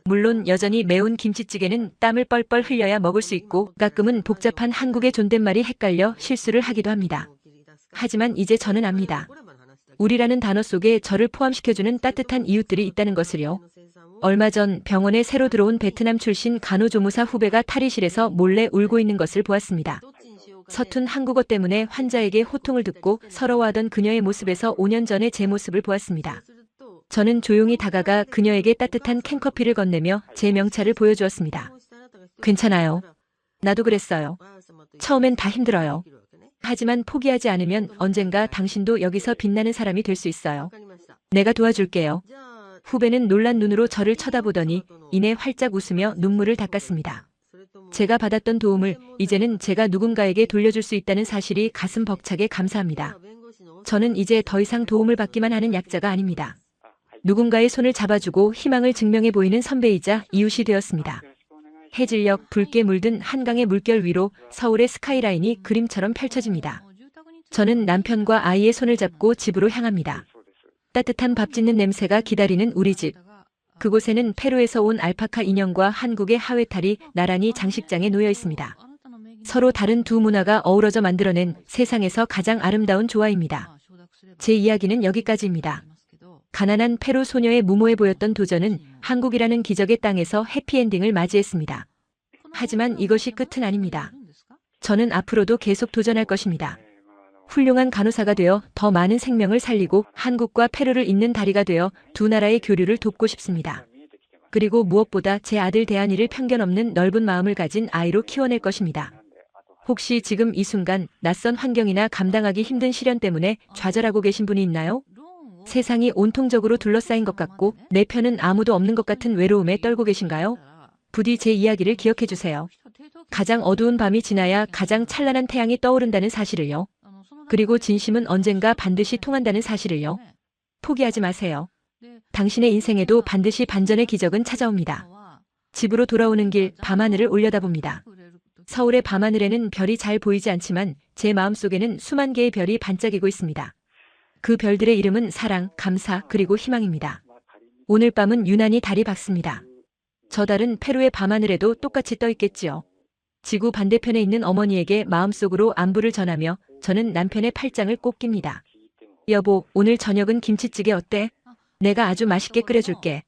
Speaker 3: 물론 여전히 매운 김치찌개는 땀을 뻘뻘 흘려야 먹을 수 있고 가끔은 복잡한 한국의 존댓말이 헷갈려 실수를 하기도 합니다. 하지만 이제 저는 압니다. 우리라는 단어 속에 저를 포함시켜주는 따뜻한 이웃들이 있다는 것을요. 얼마 전 병원에 새로 들어온 베트남 출신 간호조무사 후배가 탈의실에서 몰래 울고 있는 것을 보았습니다. 서툰 한국어 때문에 환자에게 호통을 듣고 서러워하던 그녀의 모습에서 5년 전의 제 모습을 보았습니다. 저는 조용히 다가가 그녀에게 따뜻한 캔커피를 건네며 제 명찰을 보여주었습니다. 괜찮아요. 나도 그랬어요. 처음엔 다 힘들어요. 하지만 포기하지 않으면 언젠가 당신도 여기서 빛나는 사람이 될 수 있어요. 내가 도와줄게요. 후배는 놀란 눈으로 저를 쳐다보더니 이내 활짝 웃으며 눈물을 닦았습니다. 제가 받았던 도움을 이제는 제가 누군가에게 돌려줄 수 있다는 사실이 가슴 벅차게 감사합니다. 저는 이제 더 이상 도움을 받기만 하는 약자가 아닙니다. 누군가의 손을 잡아주고 희망을 증명해 보이는 선배이자 이웃이 되었습니다. 해질녘 붉게 물든 한강의 물결 위로 서울의 스카이라인이 그림처럼 펼쳐집니다. 저는 남편과 아이의 손을 잡고 집으로 향합니다. 따뜻한 밥 짓는 냄새가 기다리는 우리 집. 그곳에는 페루에서 온 알파카 인형과 한국의 하회탈이 나란히 장식장에 놓여 있습니다. 서로 다른 두 문화가 어우러져 만들어낸 세상에서 가장 아름다운 조화입니다. 제 이야기는 여기까지입니다. 가난한 페루 소녀의 무모해 보였던 도전은 한국이라는 기적의 땅에서 해피엔딩을 맞이했습니다. 하지만 이것이 끝은 아닙니다. 저는 앞으로도 계속 도전할 것입니다. 훌륭한 간호사가 되어 더 많은 생명을 살리고 한국과 페루를 잇는 다리가 되어 두 나라의 교류를 돕고 싶습니다. 그리고 무엇보다 제 아들 대안이를 편견 없는 넓은 마음을 가진 아이로 키워낼 것입니다. 혹시 지금 이 순간 낯선 환경이나 감당하기 힘든 시련 때문에 좌절하고 계신 분이 있나요? 세상이 온통적으로 둘러싸인 것 같고 내 편은 아무도 없는 것 같은 외로움에 떨고 계신가요? 부디 제 이야기를 기억해 주세요. 가장 어두운 밤이 지나야 가장 찬란한 태양이 떠오른다는 사실을요. 그리고 진심은 언젠가 반드시 통한다는 사실을요. 포기하지 마세요. 당신의 인생에도 반드시 반전의 기적은 찾아옵니다. 집으로 돌아오는 길 밤하늘을 올려다봅니다. 서울의 밤하늘에는 별이 잘 보이지 않지만 제 마음속에는 수만 개의 별이 반짝이고 있습니다. 그 별들의 이름은 사랑, 감사, 그리고 희망입니다. 오늘 밤은 유난히 달이 밝습니다. 저 달은 페루의 밤하늘에도 똑같이 떠 있겠지요. 지구 반대편에 있는 어머니에게 마음속으로 안부를 전하며 저는 남편의 팔짱을 꼭 낍니다. 여보, 오늘 저녁은 김치찌개 어때? 내가 아주 맛있게 끓여줄게.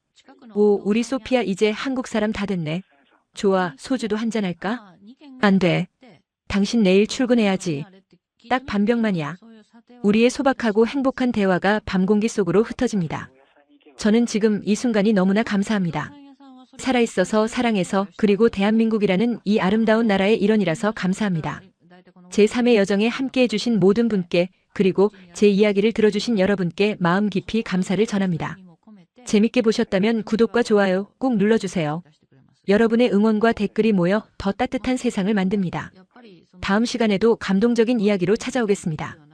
Speaker 3: 오, 우리 소피아 이제 한국 사람 다 됐네. 좋아, 소주도 한잔 할까? 안 돼. 당신 내일 출근해야지. 딱 반병만이야. 우리의 소박하고 행복한 대화가 밤 공기 속으로 흩어집니다. 저는 지금 이 순간이 너무나 감사합니다. 살아있어서 사랑해서 그리고 대한민국이라는 이 아름다운 나라의 일원이라서 감사합니다. 제3의 여정에 함께해 주신 모든 분께 그리고 제 이야기를 들어주신 여러분께 마음 깊이 감사를 전합니다. 재밌게 보셨다면 구독과 좋아요 꼭 눌러주세요. 여러분의 응원과 댓글이 모여 더 따뜻한 세상을 만듭니다. 다음 시간에도 감동적인 이야기로 찾아오겠습니다.